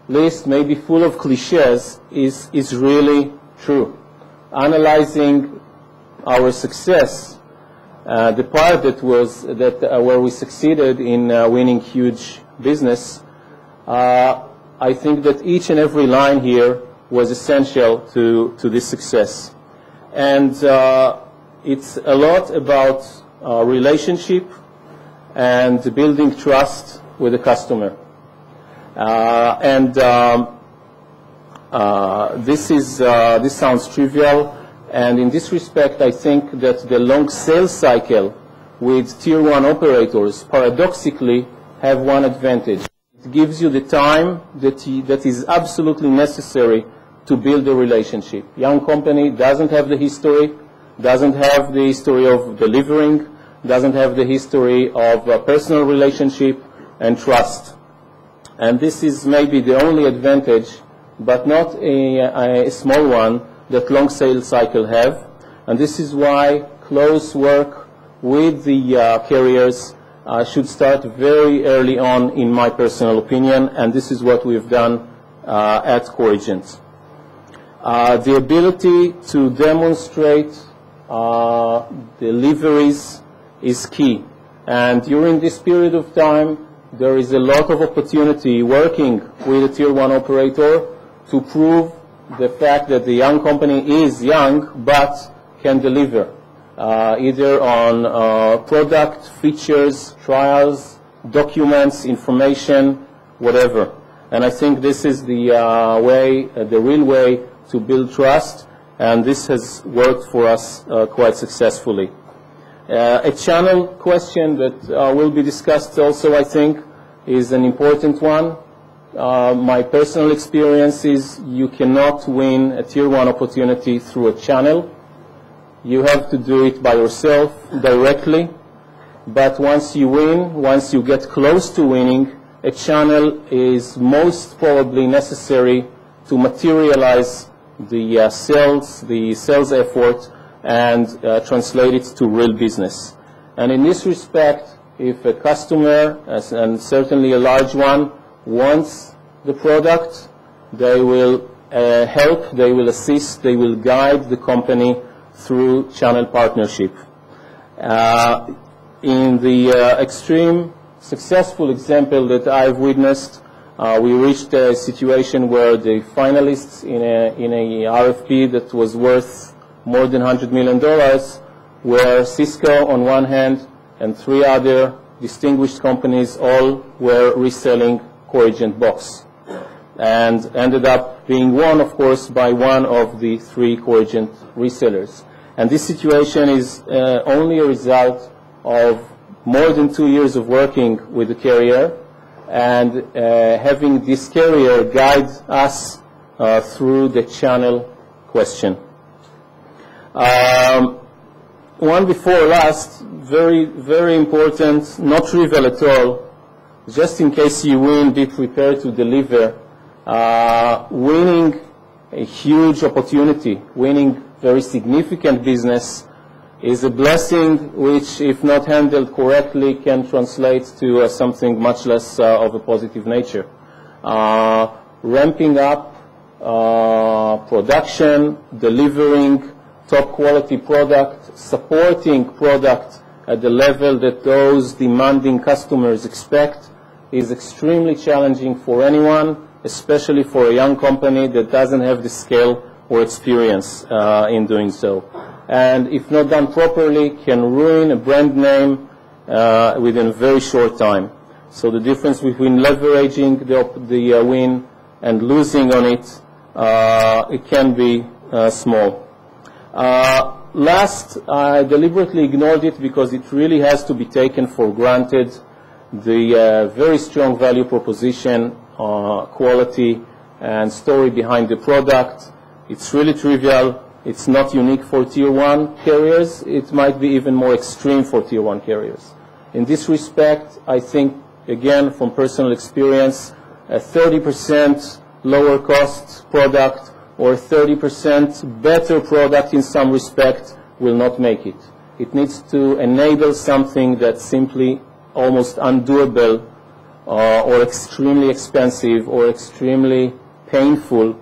list, maybe full of cliches, is really true. Analyzing our success, the part where we succeeded in winning huge business, I think that each and every line here was essential to this success. And it's a lot about relationship and building trust with the customer. This sounds trivial, and in this respect, I think that the long sales cycle with Tier 1 operators paradoxically have one advantage. It gives you the time that is absolutely necessary to build a relationship. Young company doesn't have the history, doesn't have the history of delivering, doesn't have the history of personal relationship and trust. And this is maybe the only advantage, but not a small one, that long sales cycle have. And this is why close work with the carriers should start very early on, in my personal opinion, and this is what we've done at Corigent. The ability to demonstrate deliveries is key, and during this period of time there is a lot of opportunity working with a Tier 1 operator to prove the fact that the young company is young but can deliver, either on product, features, trials, documents, information, whatever. And I think this is the real way to build trust, and this has worked for us quite successfully. A channel question that will be discussed also, I think, is an important one. My personal experience is you cannot win a Tier 1 opportunity through a channel. You have to do it by yourself directly. But once you win, once you get close to winning, a channel is most probably necessary to materialize the sales effort and translate it to real business. And in this respect, if a customer, and certainly a large one, wants the product, they will help, they will assist, they will guide the company through channel partnership. In the extreme successful example that I've witnessed, we reached a situation where the finalists in a RFP that was worth more than $100 million were Cisco on one hand and 3 other distinguished companies, all were reselling Corigent box. and ended up being won, of course, by one of the 3 Corigent resellers. And this situation is only a result of more than 2 years of working with the carrier and having this carrier guide us through the channel question. One before last, very, very important, not trivial at all. Just in case you win, be prepared to deliver. Winning a huge opportunity, winning very significant business is a blessing which, if not handled correctly, can translate to something much less of a positive nature. Ramping up production, delivering top quality product, supporting product at the level that those demanding customers expect is extremely challenging for anyone, especially for a young company that doesn't have the scale or experience in doing so. And if not done properly, can ruin a brand name within a very short time. So the difference between leveraging the win and losing on it, it can be small. Last, I deliberately ignored it because it really has to be taken for granted. The very strong value proposition, quality, and story behind the product. It's really trivial. It's not unique for Tier 1 carriers. It might be even more extreme for Tier 1 carriers. In this respect, I think, again, from personal experience, a 30% lower cost product or 30% better product in some respect will not make it. It needs to enable something that's simply almost undoable or extremely expensive or extremely painful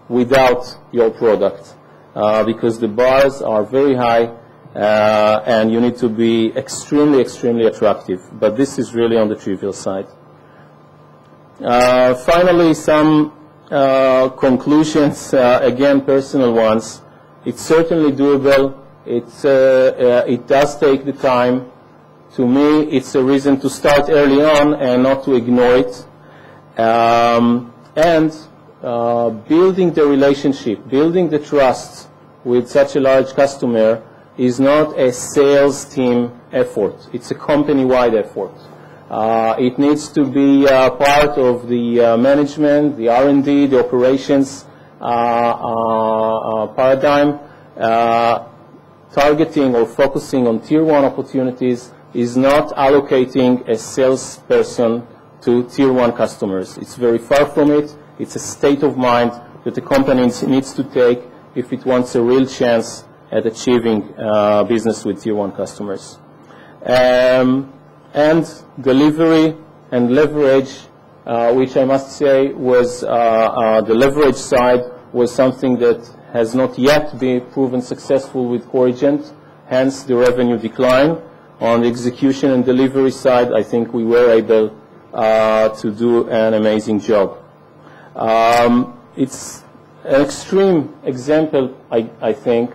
without your product. Because the bars are very high and you need to be extremely, extremely attractive. But this is really on the trivial side. Finally, some conclusions, again, personal ones. It's certainly doable. It does take the time. To me, it's a reason to start early on and not to ignore it. Building the relationship, building the trust with such a large customer is not a sales team effort. It's a company-wide effort. It needs to be part of the management, the R&D, the operations paradigm. Targeting or focusing on Tier 1 opportunities is not allocating a salesperson to Tier 1 customers. It's very far from it. It's a state of mind that the company needs to take if it wants a real chance at achieving business with Tier 1 customers. And delivery and leverage, which I must say was the leverage side was something that has not yet been proven successful with Corigent, hence the revenue decline. On the execution and delivery side, I think we were able to do an amazing job. It's an extreme example, I think,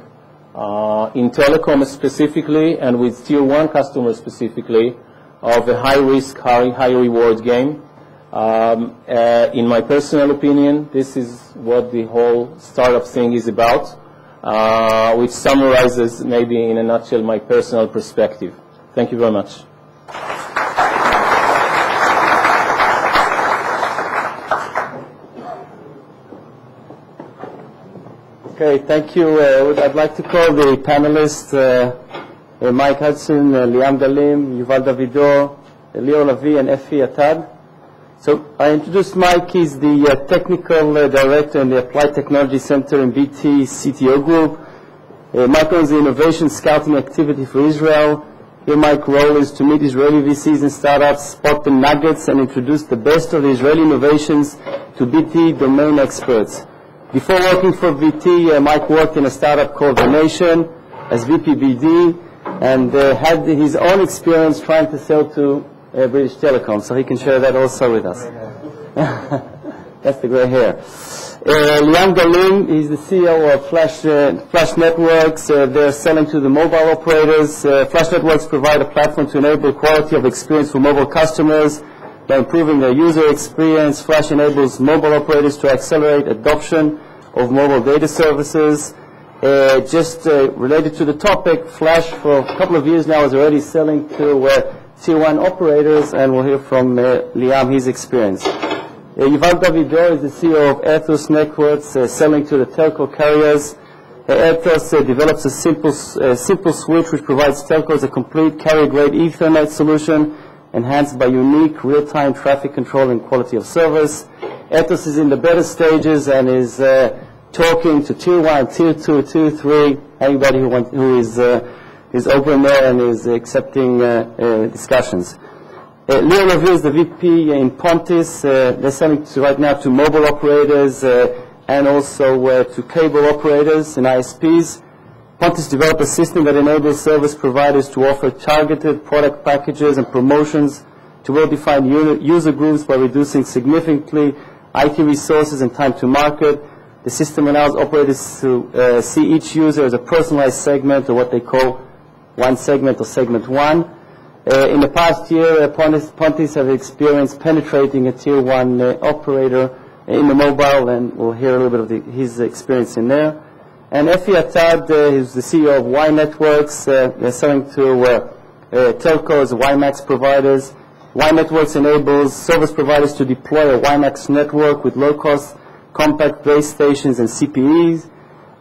in telecom specifically and with Tier 1 customers specifically, of a high-risk, high-reward game. In my personal opinion, this is what the whole startup thing is about, which summarizes maybe in a nutshell my personal perspective. Thank you very much. Okay, thank you. I'd like to call the panelists Mike Hudson, Liam Galim, Yuval Davido, Leo Lavi, and Effi Atad. So I introduced Mike. He's the technical director in the Applied Technology Center in BT CTO Group. Mike owns the innovation scouting activity for Israel. Here Mike's role is to meet Israeli VCs and startups, spot the nuggets, and introduce the best of the Israeli innovations to BT domain experts. Before working for BT, Mike worked in a startup called The Nation as VP BD and had his own experience trying to sell to British Telecom, so he can share that also with us. That's the gray hair. Liam Galim, he's the CEO of Flash Networks. They're selling to the mobile operators. Flash Networks provide a platform to enable quality of experience for mobile customers. by improving their user experience. Flash enables mobile operators to accelerate adoption of mobile data services. Related to the topic, Flash for a couple of years now is already selling to Tier 1 operators, and we'll hear from Liam his experience. Yuval Davidor is the CEO of Ethos Networks, selling to the telco carriers. Ethos develops a simple switch which provides telcos a complete carrier-grade Ethernet solution enhanced by unique real-time traffic control and quality of service. Ethos is in the beta stages and is talking to Tier 1, Tier 2, Tier 3, anybody who is open there and is accepting discussions. Leo Levy is the VP in Pontis. They're selling right now to mobile operators and also to cable operators and ISPs. Pontis developed a system that enables service providers to offer targeted product packages and promotions to well-defined user groups by reducing significantly IT resources and time to market. The system allows operators to see each user as a personalized segment, or what they call one segment or segment one. In the past year, Pontis have experienced penetrating a Tier 1 operator in the mobile, and we'll hear a little bit of his experience in there. And Efi Atad is the CEO of Y Networks. They're selling to telcos, WiMAX providers. Y Networks enables service providers to deploy a WiMAX network with low-cost compact base stations and CPEs.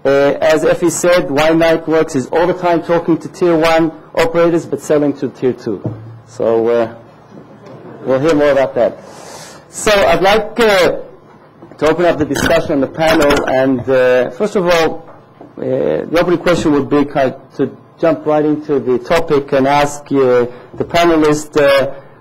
As Efi said, Y Networks is all the time talking to Tier 1 operators but selling to Tier 2. So we'll hear more about that. So I'd like to open up the discussion on the panel, and first of all, the opening question would be to jump right into the topic and ask the panelists,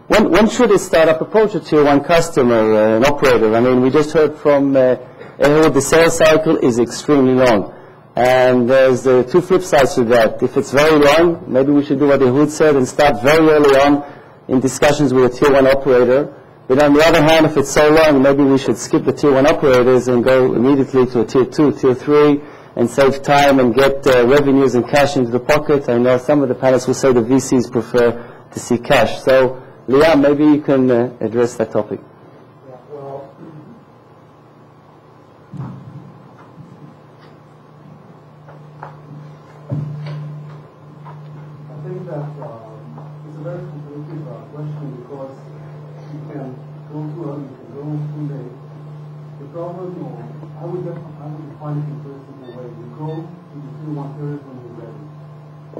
when should a startup approach a Tier 1 customer, an operator? I mean, we just heard from Ehud, the sales cycle is extremely long. And there's two flip sides to that. If it's very long, maybe we should do what Ehud said and start very early on in discussions with a Tier 1 operator. But on the other hand, if it's so long, maybe we should skip the Tier 1 operators and go immediately to a Tier 2, Tier 3, and save time and get revenues and cash into the pocket. I know some of the panelists will say the VCs prefer to see cash. So, Liam, maybe you can address that topic. I think that it's a very complicated question because you can go too early, you can go too late. The problem, I would define it in a very simple way. You go to the Tier 1 carriers when you're ready.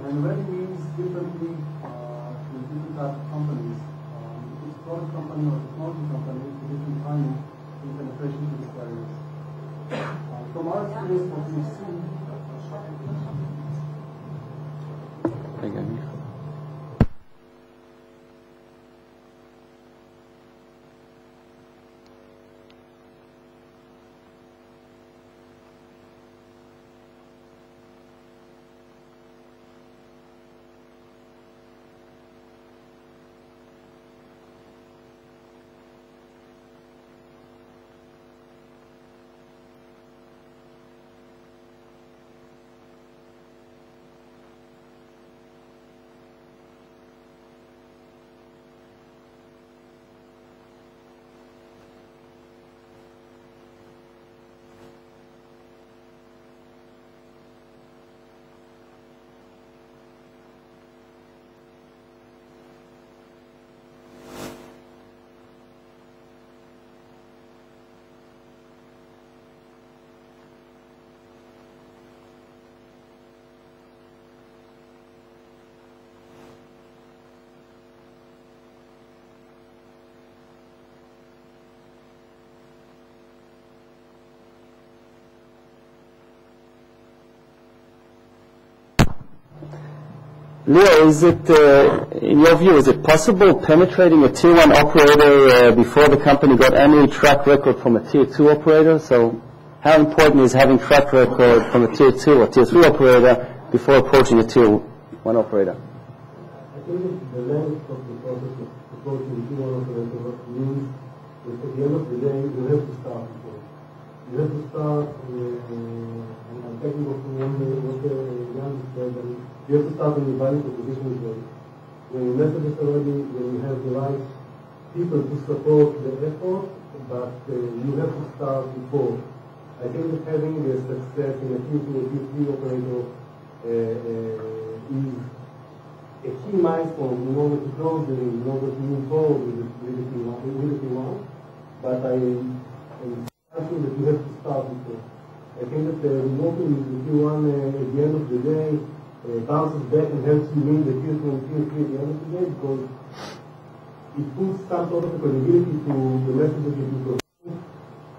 And ready means differently to different types of companies. If it's a product company or a technology company, it's a different timing in penetration to these carriers. From our experience, what we see. Leo, is it, in your view, is it possible penetrating a Tier 1 operator before the company got any track record from a Tier 2 operator? So how important is having track record from a Tier 2 or Tier 3 operator before approaching a Tier 1 operator? I think the length of the process of approaching a Tier 1 operator means that at the end of the day, you have to start before. You have to start, and I'm taking what Jan said, and you have to start when your value proposition is ready. When your message is already, when you have the right people to support the effort, but you have to start before. I think that having a success in a Tier 2 or Tier 3 operator is a key milestone in order to close the ring, in order to move forward with the T1. But I'm sure that you have to start before. I think that working with the T1 at the end of the day bounces back and helps you win the Tier 2 and Tier 3 at the end of the day, because it puts some sort of credibility to the message that you do.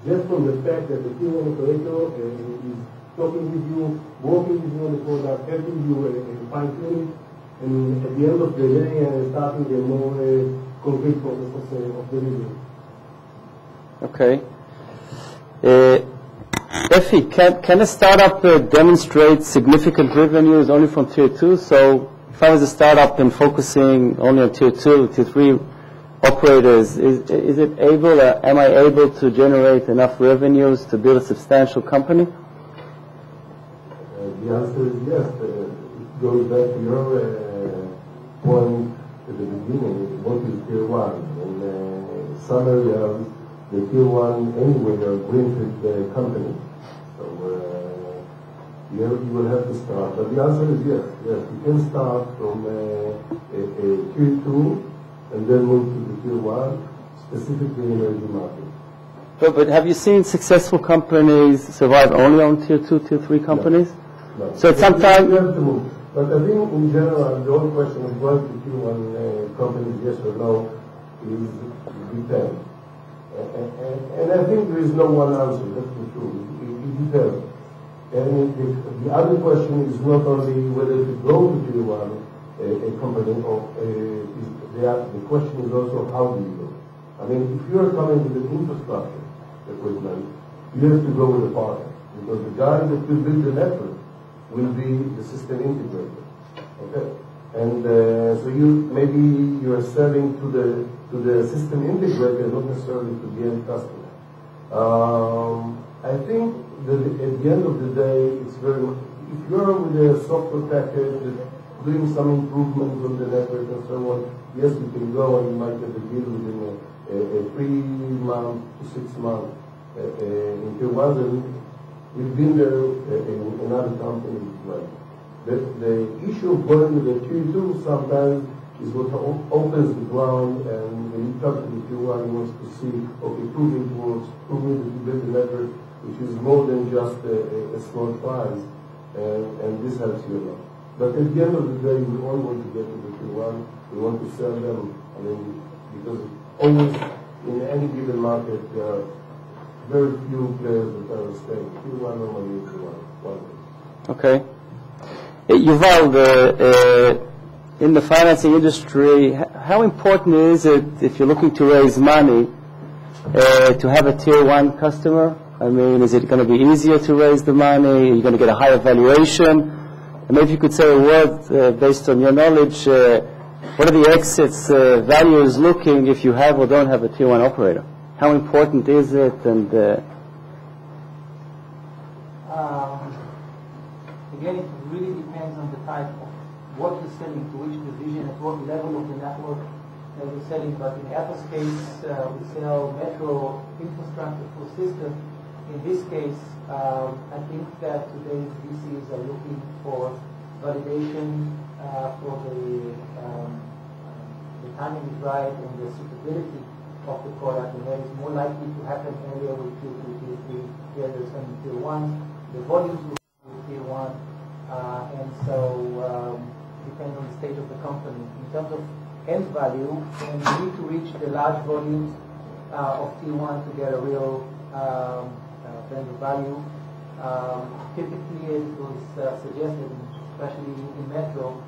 Just from the fact that the Tier 1 operator is talking with you, working with you on the product, helping you fine-tune it, and at the end of the day, starting a more concrete process of delivery. Okay. Effie, can a startup demonstrate significant revenues only from Tier 2? So if I was a startup and focusing only on Tier 2, Tier 3 operators, is it able, am I able to generate enough revenues to build a substantial company? The answer is yes. It goes back to your point at the beginning. What is Tier 1? In some areas, the Tier 1 anyway are greenfield companies. So you will have to start. But the answer is yes. Yes, you can start from a Tier 2 and then move to the Tier 1, specifically in emerging markets. But have you seen successful companies survive only on Tier 2, Tier 3 companies? No. So sometimes you have to move. But I think in general, the only question of going to Tier 1 companies, yes or no, is depends. And I think there is no one answer, that's the truth. It depends. And the other question is not only whether to go to Tier 1 a company, or the question is also how do you go. I mean, if you are coming with an infrastructure equipment, you have to go with a partner, because the guy that will build the network will be the system integrator. Okay, and so maybe you are selling to the system integrator, not necessarily to the end customer. I think that at the end of the day, it's very much, if you're with a software package doing some improvements on the network and so on, yes, you can go and you might get a deal within a 3 month to 6 months in Tier 1, and we've been there in other companies as well. The issue of going with the Tier 2 sometimes is what opens the ground, and when you come to the Tier 1, you want to see, okay, prove it works, prove me that you build a network, which is more than just a small price, and this helps you a lot. But at the end of the day, we all want to get to the Tier 1. We want to sell them. I mean, because always in any given market, there are very few players that are staying. Tier 1 normally is one. Okay. Yuval, in the financing industry, how important is it, if you're looking to raise money, to have a Tier 1 customer? I mean, is it going to be easier to raise the money? Are you going to get a higher valuation? And maybe you could say a word based on your knowledge. What are the exits values looking if you have or don't have a Tier 1 operator? How important is it? And again, it really depends on the type of what you're selling, to which division, at what level of the network that you're selling. But in Apple's case, we sell metro infrastructure for system. In this case, I think that today's VCs are looking for validation for the timing is right and the suitability of the product, and that is more likely to happen earlier with Tier 2, Tier 3, here there's some Tier 1. The volumes will be with Tier 1, and so depends on the stage of the company. In terms of end value, then you need to reach the large volumes of Tier 1 to get a real brand of value. Typically, it was suggested, especially in Metro,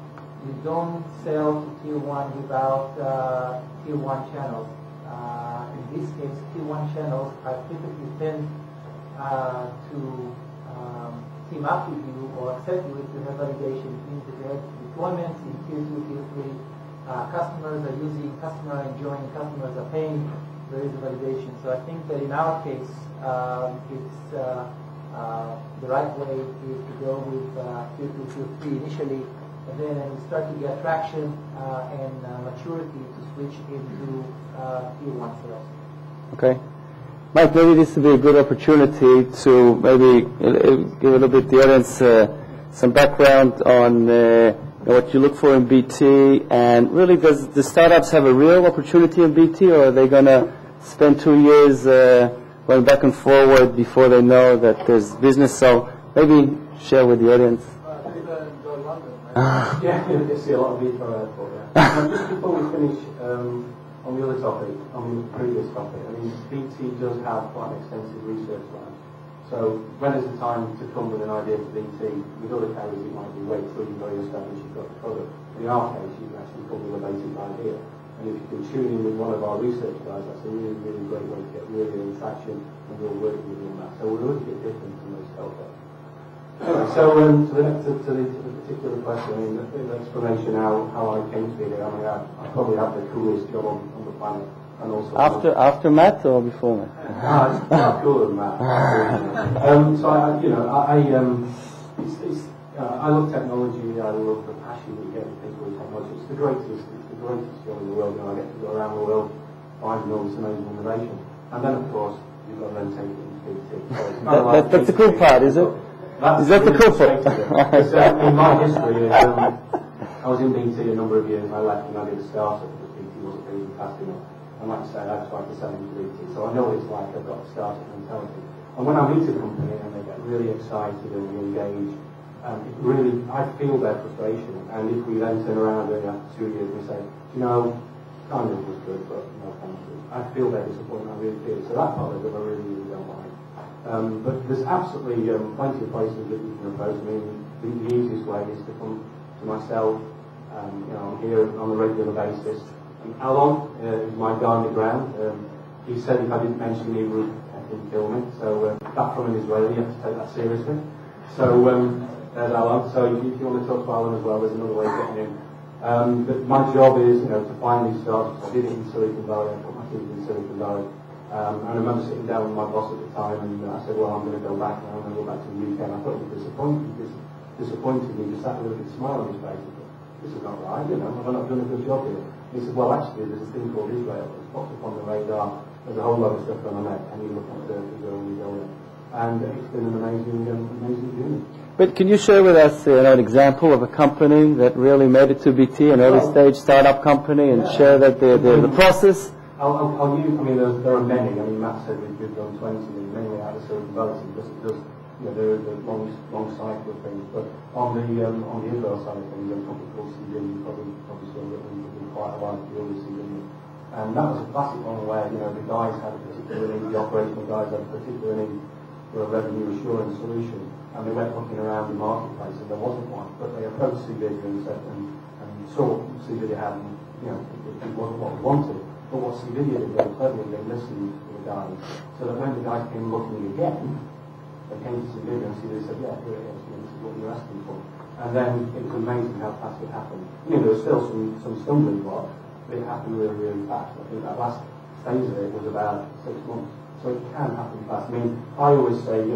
you don't sell to Tier 1 without Tier 1 channels. In this case, Tier 1 channels are typically tend to team up with you or accept you if you have validation. It means that they have deployments in Tier 2, Tier 3. Customers are using, customers are enjoying, customers are paying. There is a validation. So I think that in our case, it's the right way is to go with Tier 2, Tier 3 initially, and then we start to get traction and maturity to switch into tier 1 sales. Okay. Mike, maybe this would be a good opportunity to maybe give a little bit the audience some background on what you look for in BT, and really does the startups have a real opportunity in BT, or are they going to spend 2 years going back and forward before they know that there's business? So maybe share with the audience. Yeah, you see a lot of BT airport, yeah. Just before we finish on the other topic, on the previous topic, I mean, BT does have quite an extensive research plan. So when is the time to come with an idea for BT? With other carriers, it might be wait till you've very established you've got the product. In our case, you can actually come with a basic idea. And if you can tune in with one of our research guys, that's a really, really great way to get really traction, and we'll work with you on that. So we're a little bit different from those telcos. Anyway, so to the particular question, I mean, the explanation how I came to be here, I mean, I probably have the coolest job on the planet. And also after Matt or before Matt? It's not cooler than Matt. So I love technology. I love the passion that you get with people with technology. It's the greatest job in the world. I get to go around the world finding all this amazing innovation. And then, of course, you've got to then take it into BT. That's the cool part, is it? Is that the cool part? In my history, I was in BT a number of years. I left and I did a startup because BT wasn't really fast enough. And like I say, I tried to sell into BT. So I know what it's like. I've got a startup mentality. And when I meet a company and they get really excited and we engage, I feel their frustration. And if we then turn around after 2 years and we say, you know, kind of was good, but no thank you, I feel their disappointment. I really feel it. So that part of it I really, really don't like. But there's absolutely plenty of places that you can approach. I mean, the easiest way is to come to myself. I'm here on a regular basis. Alon is my guy on the ground. He said if I didn't mention him, he would kill me. So that from an Israeli, you have to take that seriously. So there's Alon. So if you want to talk to Alon as well, there's another way of getting in. But my job is, to find these startups. I did it in Silicon Valley. I put my teeth in Silicon Valley. And I remember sitting down with my boss at the time, and I said, well, I'm going to go back now. I'm going to go back to the UK. And I thought it was disappointing. He just sat with a bit of smile on his face. This is not right, I've not done a good job here. He said, well, actually, there's a thing called Israel. It's popped up on the radar. There's a whole lot of stuff on the net, and you look at Israel and you go in. And it's been an amazing journey. But can you share with us an example of a company that really made it to BT, an early-stage startup company, and share that the process? I'll use, there are many. Matt said we've done 20, mainly out of Silicon Valley, because it does, there is a long cycle of things. But on the Israel side of things, a company called CD, you probably saw that we quite a while to deal with CD. And that was a classic one where, the guys had a particular need, the operational guys had a particular need for a revenue assurance solution. And they went looking around the marketplace and there wasn't one. But they approached CD and said, and saw what CD had, and, it wasn't what we wanted. But what CD did very cleverly, they listened to the guys. So that when the guys came looking again, they came to CD and CD said, yeah, here it is, this is what you're asking for. And then it was amazing how fast it happened. There was still some stumbling blocks, but it happened really, really fast. I think that last phase of it was about 6 months. So it can happen fast. I always say,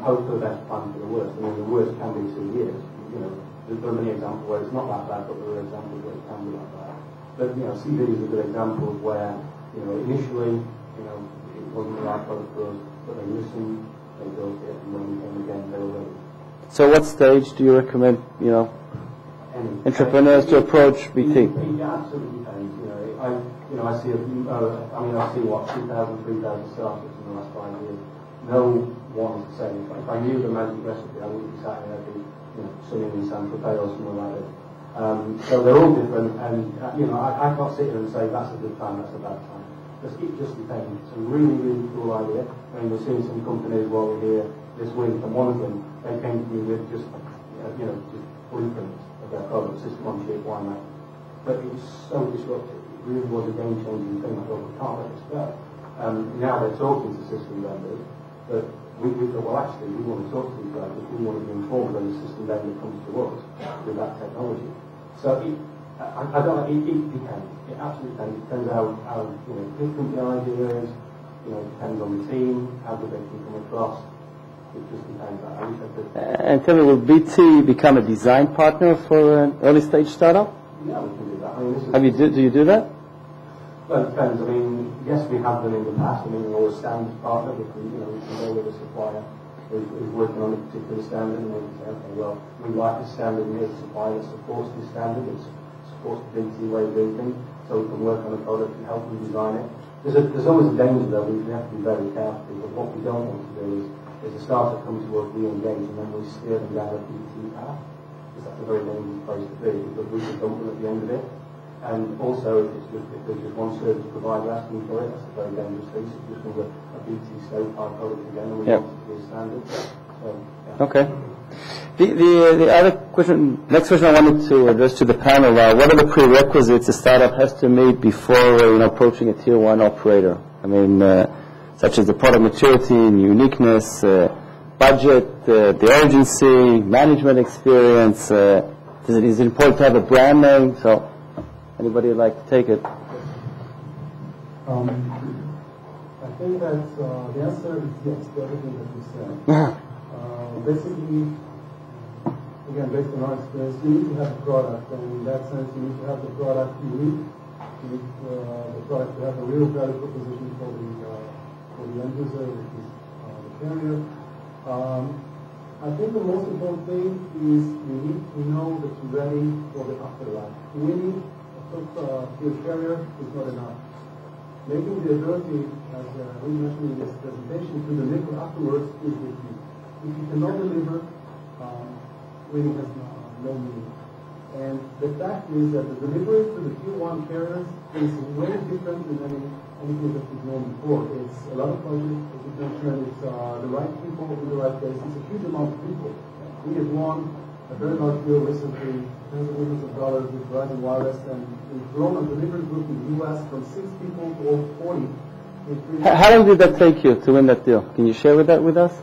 hope for the best, plan for the worst. The worst can be 2 years. There are many examples where it's not that bad, but there are examples where it can be like that. But, CD is a good example of where, initially, it wasn't the right product for us, but they listened, they built it, and when we came again, they were ready. So what stage do you recommend, entrepreneurs to approach BT? It absolutely depends. I see I've seen 2,000, 3,000 startups in the last 5 years. No one is the same. If I knew the magic recipe, I wouldn't be sat here, I'd be, swimming in San Tropez or somewhere like that. So they're all different, and I can't sit here and say that's a good time, that's a bad time. It just depends. It's a really, really cool idea. We're seeing some companies while we're here this week, and one of them, they came to me with just blueprints of their product, system on chip, why not? But it was so disruptive. It really was a game-changing thing. I thought, we can't let this go. Now they're talking to system vendors, but we thought, well, actually, we want to talk to these guys, but we want to be informed when the system vendor comes to us with that technology. So it depends. It absolutely depends. It depends how different the idea is. It depends on the team, how good they can come across. It just depends. And tell me, will BT become a design partner for an early stage startup? Yeah, we can do that. Do you do that? Well, it depends. I mean, yes, we have done in the past. I mean, we're a standards partner. We can go with a supplier who's working on a particular standard, and we can say, okay, well, we like this standard, and here's a supplier that supports this standard, it supports the BT way of doing things, so we can work on a product and help them design it. There's always a danger, though. We have to be very careful, because what we don't want to do is a startup come to us, we engage, and then we steer them down a BT path. Because that's a very dangerous place to be, because we can dump them at the end of it. And also, if there's just one service provider asking for it, that's a very dangerous thing. So just with a BT stovepipe product again, and we want it to be a standard. So, yeah. Okay. The other question, next question I wanted to address to the panel, what are the prerequisites a startup has to meet before approaching a tier 1 operator? I mean, such as the product maturity and uniqueness, budget, the urgency, management experience. Is it important to have a brand name? So, anybody would like to take it? I think that the answer is yes to everything that you said. Basically, again, based on our experience, you need to have a product, and in that sense, you need to have the product unique. You need the product to have a real value proposition for the end user, which is the carrier. I think the most important thing is you need to know that you're ready for the afterlife. Winning your carrier is not enough. Making the ability, as we mentioned in this presentation, to deliver afterwards is the key. If you cannot deliver, winning has no meaning. And the fact is that the delivery to the tier 1 carriers is way different than anything that we've known before. It's a lot of budget, as you mentioned, it's the right people in the right place. It's a huge amount of people. We have won a very large deal recently, tens of millions of dollars with Verizon Wireless, and we've grown a delivery group in the U.S. from 6 people to over 40. How long did that take you to win that deal? Can you share that with us?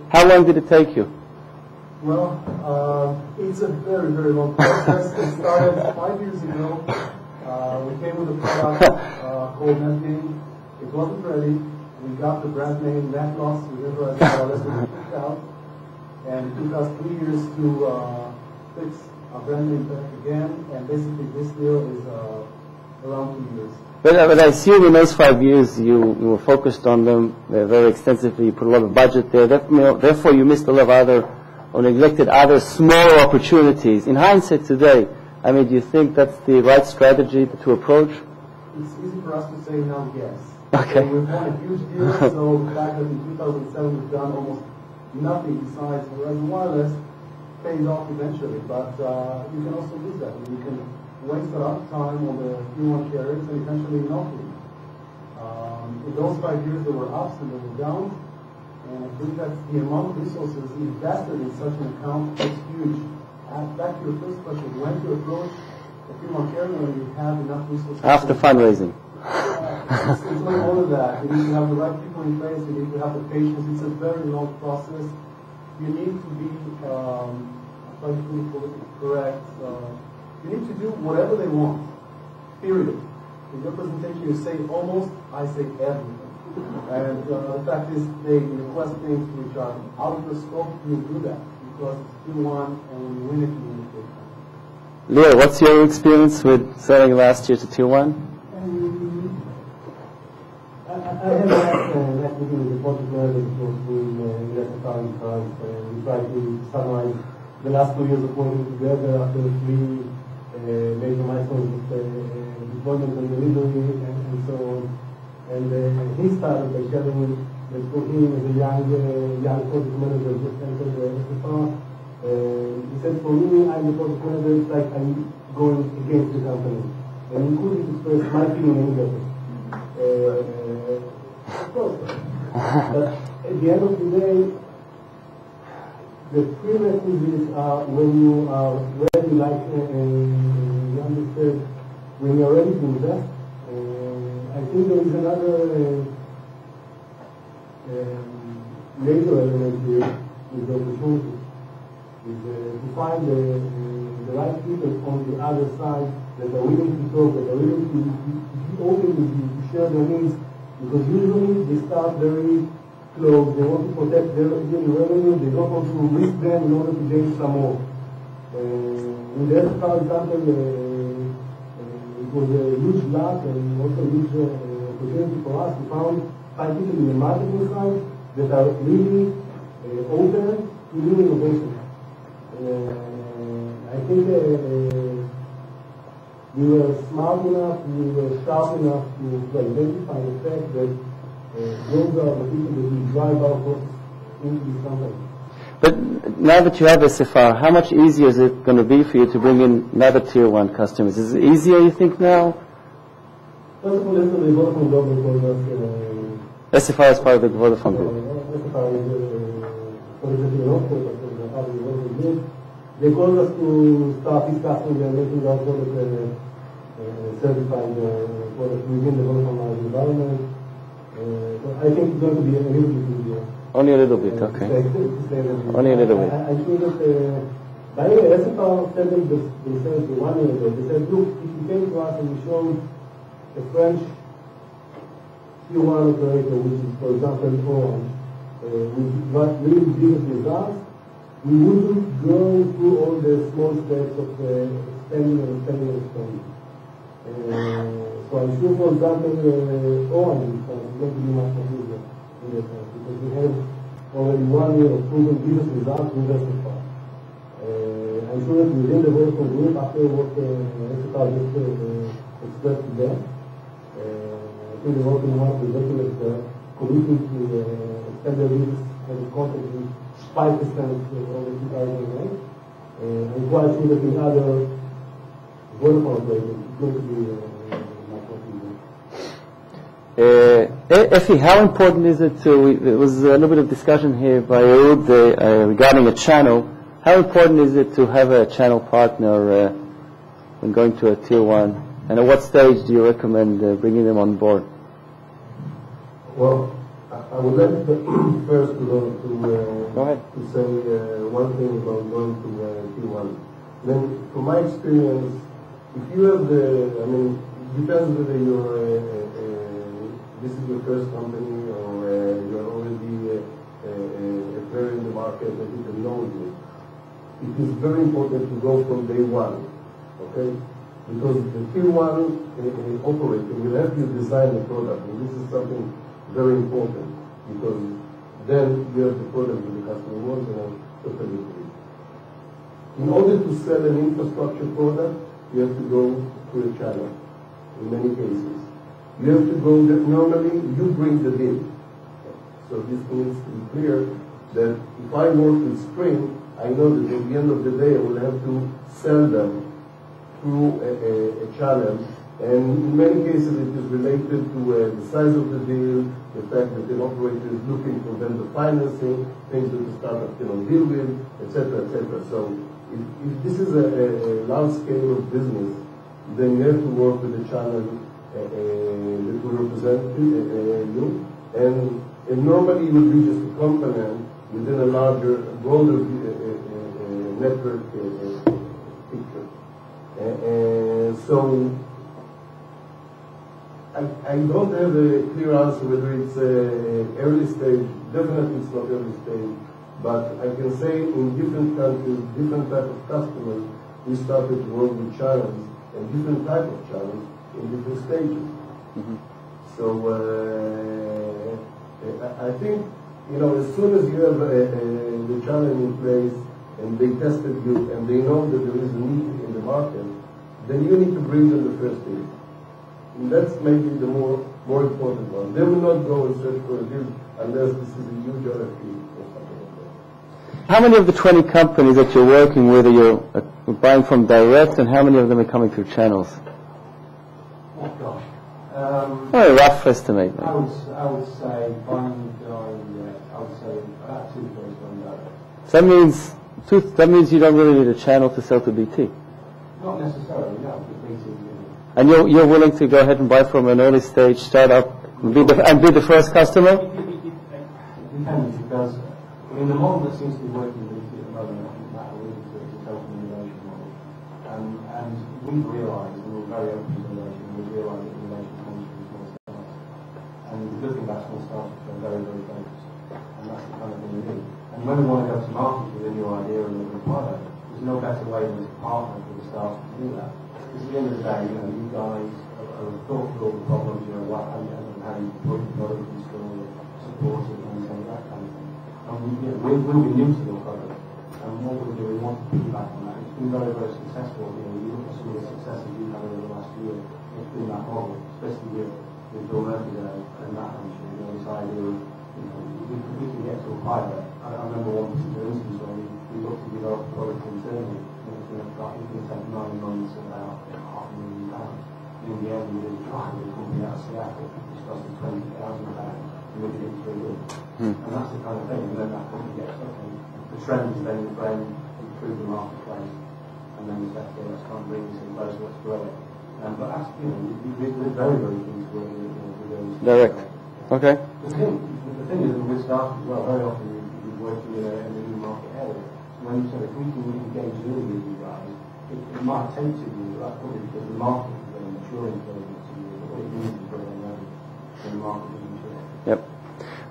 How long did it take you? Well, it's a very, very long process. It started 5 years ago. We came with a product called NetGain. It wasn't ready. We got the brand name NetLoss with Verizon Wireless, which we took out. And it took us 3 years to fix our brand name back again. And basically, this deal is around 2 years. But I assume in those 5 years you were focused on them very extensively. You put a lot of budget there. Therefore, you missed a lot of other or neglected other smaller opportunities. In hindsight today, I mean, do you think that's the right strategy to approach? It's easy for us to say now, yes. Okay. So we've won a huge deal, so the fact that in 2007 we've done almost nothing besides Verizon Wireless pays off eventually. But you can also lose that. You can waste a lot of time on the tier 1 carriers and eventually not win. In those 5 years there were ups and there were downs, and I think that the amount of resources invested in such an account is huge. Back to your first question, when to approach a tier 1 carrier when you have enough resources? After fundraising. It's way more than that. You need to have the right people in place, you need to have the patience. It's a very long process. You need to be, I'm trying to be politically correct, you need to do whatever they want, period. In your presentation you say almost, I say everything. And the fact is they request things which are out of the scope, you do that. Because it's tier 1 and when you win it, you win it. Leo, what's your experience with selling last year to tier 1? I had that meeting with the project manager because we left the time because we tried to summarize the last 2 years of working together after 3 major milestones with deployment and delivery and so on. And he started by sharing that for him as a young project manager just entered the SFR. He said, for me, I'm the project manager, it's like I'm going against the company. And he couldn't express my feeling any better. Of course. But at the end of the day, the prerequisites are when you are ready, like Jan said, when you are ready to invest. I think there is another major element here is the opportunity. Is to find the right people on the other side that are willing to talk, that are willing to be open with you, to share their needs. Because usually they start very close, they want to protect their revenue, they don't want to risk them in order to gain some more. In the SFR example, was a huge luck and also a huge opportunity for us. We found 5 people in the marketing side that are really open to new innovation. I think we were smart enough, we were sharp enough to identify the fact that those are the people that will drive our process into this company. But now that you have SFR, how much easier is it going to be for you to bring in another tier 1 customers? Is it easier, you think, now? First of all, that's the Vodafone Global called us. SFR is part of the Vodafone Group. SFR is they called us to start discussing and making our product certified product within the Vodafone environment. I think it's going to be a little bit easier. Only a little bit, okay. Only a little bit. I think that, by the way, SFR said themselves 1 year ago, they said, look, if you came to us and you showed a French tier 1 operator, which is, for example, Orange, with really big results, we wouldn't go through all the small steps of spending and spending and spending. So I'm sure, for example, Orange is going to be much more easier in that sense, because we have already 1 year of proven business results with SFR. I'm sure that within the Vodafone Group, after what SFR just expressed to them, I think they're working on the executive committee to extend their business and contact with 5% over 2008. I'm quite sure that in other Vodafone operators, it's going to be much more easier. Effie, how important is it to, there was a little bit of discussion here by Ehud regarding a channel. How important is it to have a channel partner when going to a tier 1? And at what stage do you recommend bringing them on board? Well, I would like to first Go ahead. to say one thing about going to tier 1. Then, from my experience, if you have it depends whether this is your first company or you're already a player in the market that people know you. It is very important to go from day 1, okay? Because the tier 1 operator will help you design the product, and this is something very important, because then you have the product that the customer wants, and I'm totally agree. In order to sell an infrastructure product, you have to go through a channel, in many cases. You have to go, normally you bring the deal. So this needs to be clear that if I work with Spring, I know that at the end of the day I will have to sell them through a channel, and in many cases it is related to the size of the deal, the fact that the operator is looking for vendor financing, things that the startup cannot deal with, etc., etc. So if this is a large scale of business, then you have to work with a channel that will represent you, and normally it would be just a component within a larger, broader network picture. So I don't have a clear answer whether it's early stage. Definitely it's not early stage, but I can say in different countries, different type of customers, we started to work with channels and different type of channels in different stages. Mm-hmm. So I think, as soon as you have the channel in place and they tested you and they know that there is a need in the market, then you need to bring them the first deal. And that's maybe the more important one. They will not go and search for a deal unless this is a huge RFP or something like that. How many of the 20 companies that you're working with are you buying from direct, and how many of them are coming through channels? Oh gosh. A rough estimate. I would say buying direct. I would say about 2/3 going direct. So that means you don't really need a channel to sell to BT. Not necessarily, no. BT. And you're willing to go ahead and buy from an early stage startup and be the first customer? It depends, because the model that seems to be working with BT at the moment, I think that will lead to a total innovation model. And we've realised, and we're very open to innovation, and we've realised that innovation comes from small startups. And the good thing about small startups, they're very, very focused. And that's the kind of thing we need. And when we want to go to market with a new idea and a new product, there's no better better way than as a partner for the staff to do that. Because at the end of the day, you guys have thought through all the problems, what how you put the product in store, support it, and that kind of thing. And we'll be new to the product. And what we'll do, we want to piggyback on that. It's been very, very successful. You look at some of the successes you've had over the last year in that model, especially with Bill Murphy and that venture, this idea of, we can get to a pilot. I remember one particular instance where we looked to develop a product internally, and it was going to take 9 months and about £500,000. In the end, we did try with a company out of Seattle, which cost us £20,000, and we did it in 3 years. And that's the kind of thing, and then that company gets okay. The trend is then the brain improve the marketplace, and then it's okay, let's try and bring this in close, let's grow it. But actually, we're very, very keen to work with those. Direct. Okay. The thing is that with startups as well, very often you're working in a new market area. So when you say, if we can engage early with you guys, it might take 2 years, that's probably because the market is very mature in terms of 2 years, but what it means is very ready, so the market is mature. Yep.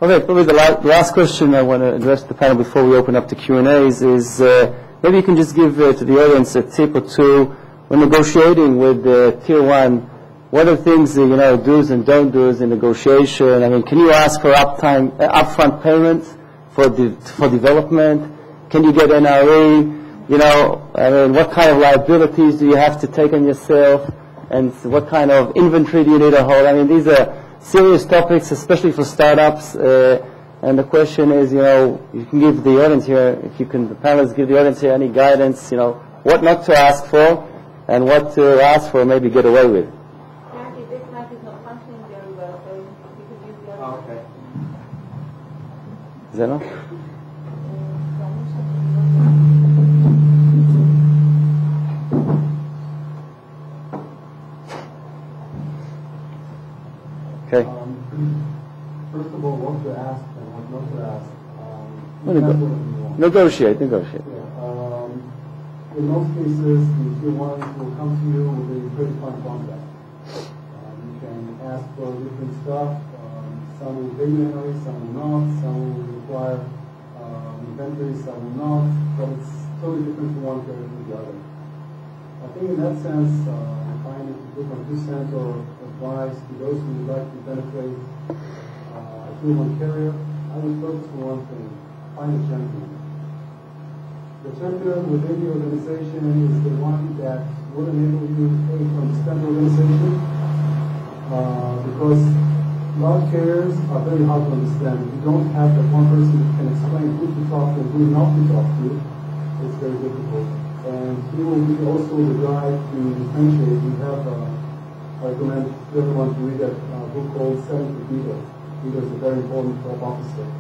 Okay, probably the last question I want to address the panel before we open up to Q&As is maybe you can just give to the audience a tip or two when negotiating with Tier 1. What are things, do's and don't do's in negotiation? I mean, can you ask for upfront payments for development? Can you get NRE? I mean, what kind of liabilities do you have to take on yourself? And what kind of inventory do you need to hold? I mean, these are serious topics, especially for startups. And the question is, you can give the audience here, if you can, the panelists give the audience here any guidance, what not to ask for and what to ask for, maybe get away with. This mic is not functioning very well, so you could use the other. Okay. Is that enough? Okay. First of all, what to ask and what not to ask. Negotiate. Yeah, in most cases, the Tier 1s will come to you with a predefined contract. You can ask for different stuff. Some will pay you anyway, some will not. Some will require inventory, some will not. But it's totally different from one carrier to the other. I think in that sense, I find if you put my 2 cents or advice to those who would like to penetrate a Tier 1 carrier, I would focus on one thing: find a champion. The champion within the organization is the one that will enable you to understand the organization, because large carriers are very hard to understand. If you don't have that one person who can explain who to talk to and who not to talk to, it's very difficult. And he will be also the guide to differentiate. We have, I recommend everyone to read a book called Selling to Peter. Peter is a very important top officer.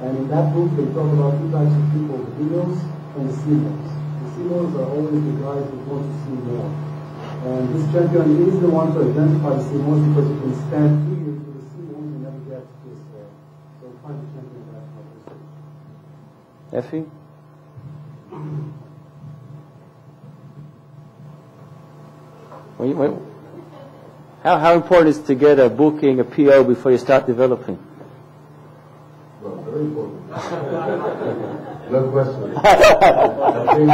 And in that book, they talk about 2 types of people: the heroes and the CMOs. The CMOs are always the guys who want to see more. And this champion is the one to identify the CMOs, because you can stand 2 years with the CMOs and never get to this area. So find the champion that's my research. Effie? How important is to get a booking, a PO, before you start developing? Well, very important. No question. I think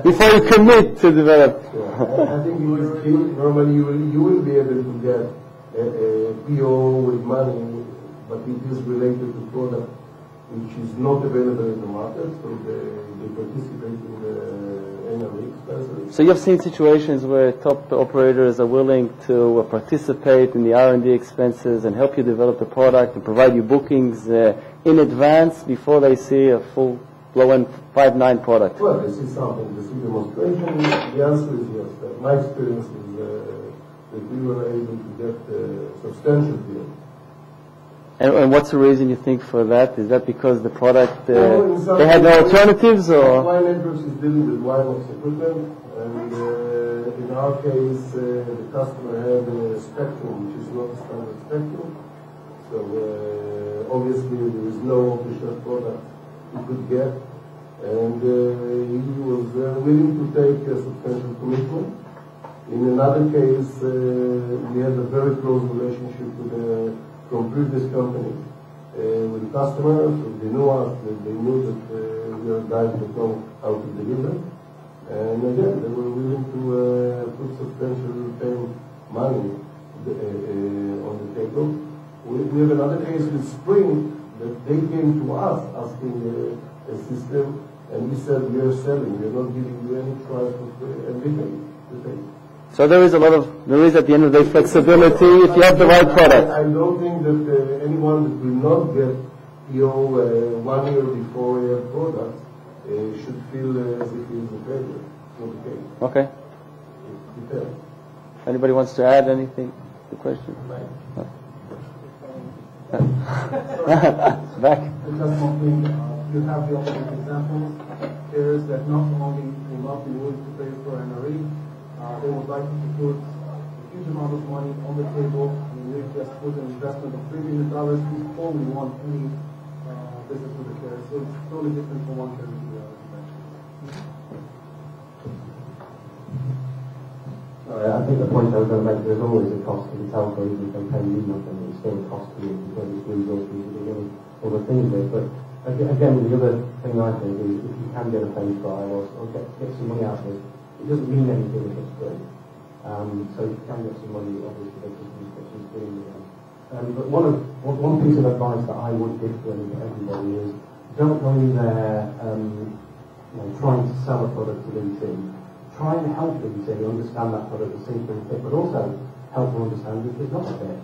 before you commit to develop. I think it is key. Normally you will be able to get a PO with money, but it is related to product which is not available in the market, so they participate in the NRE expenses. So you've seen situations where top operators are willing to participate in the R&D expenses and help you develop the product and provide you bookings in advance before they see a full-blown 5.9 product? Well, they see something, they see demonstration. The answer is yes. My experience is that we were able to get a substantial deal. And what's the reason you think for that? Is that because the product, they had no alternatives, or? Wine Networks is dealing with wireless equipment, and in our case, the customer had a spectrum which is not a standard spectrum. So obviously there is no off-the-shelf product he could get, and he was willing to take a substantial commitment. In another case, we had a very close relationship with from previous companies with customers. So they knew us, they knew that we are guys that know how to deliver. And again, they were willing to put substantial money on the table. We have another case with Spring that they came to us asking a system, and we said we are selling, we are not giving you any price for free, and we pay. So there is at the end of the day flexibility if you have the right product. I don't think that anyone that will not get PO 1 year before a product should feel as if he is a failure. It's not the case. Okay. It depends. Anybody wants to add anything to the question? Back. Just one thing, you have the opposite examples. Carriers that not only will not be willing to pay for NRE, they would like to put a huge amount of money on the table. I mean, we've just put an investment of $3 million before we want any business with the carrier. So it's totally different from one carrier to the other. I think the point I was going to make, there's always a cost to the telco, even if they pay you nothing, it's still a cost to you because it's resources at the beginning, all the things there. But again, the other thing I think is if you can get a phone trial or get some money out of it, it doesn't mean anything if it's free. So you can get some money, obviously, for some doing it. But one piece of advice that I would give to everybody is don't go in there trying to sell a product to VC. Try and help them to understand that product and see if they fit, but also help them understand if it's not a fit.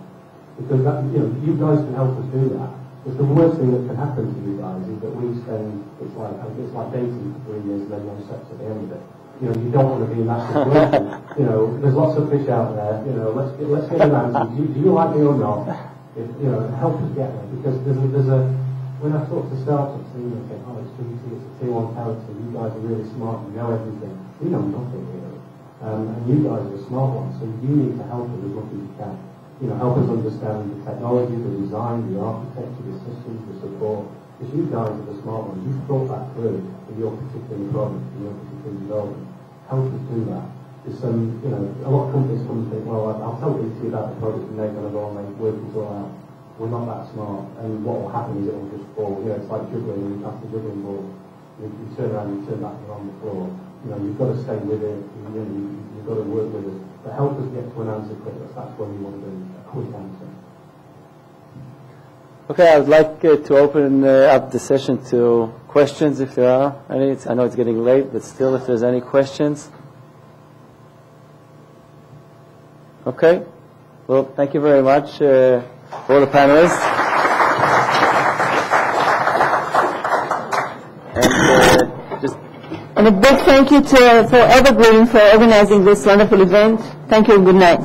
Because that, you guys can help us do that. Because the worst thing that can happen to you guys is that we spend, it's like dating for 3 years and then no sex at the end of it. You don't want to be in that situation. There's lots of fish out there. Let's get an answer. Do you like me or not? Help us get there. Because there's a when I talk to startups, they think, oh, it's easy, it's a tier 1 character, you guys are really smart, you know everything. We know nothing really. And you guys are the smart ones, so you need to help us as much as you can. Help us understand the technology, the design, the architecture, the systems, the support. Because you guys are the smart ones. You've thought that through in your particular product, in your particular development. Help us do that. There's some, a lot of companies come and think, well, I'll tell you about the product and they're going to go and work it all out. We're not that smart, and what will happen is it will just fall. It's like juggling, when you pass the juggling ball. You turn around and turn back on the floor. You've got to stay with it, you've got to work with it. But help us get to an answer quick, that's what we want to do, a quick answer. Okay, I would like to open up the session to questions if there are any. I know it's getting late, but still, if there's any questions. Okay. Well, thank you very much for all the panelists. And a big thank you for Evergreen for organizing this wonderful event. Thank you and good night.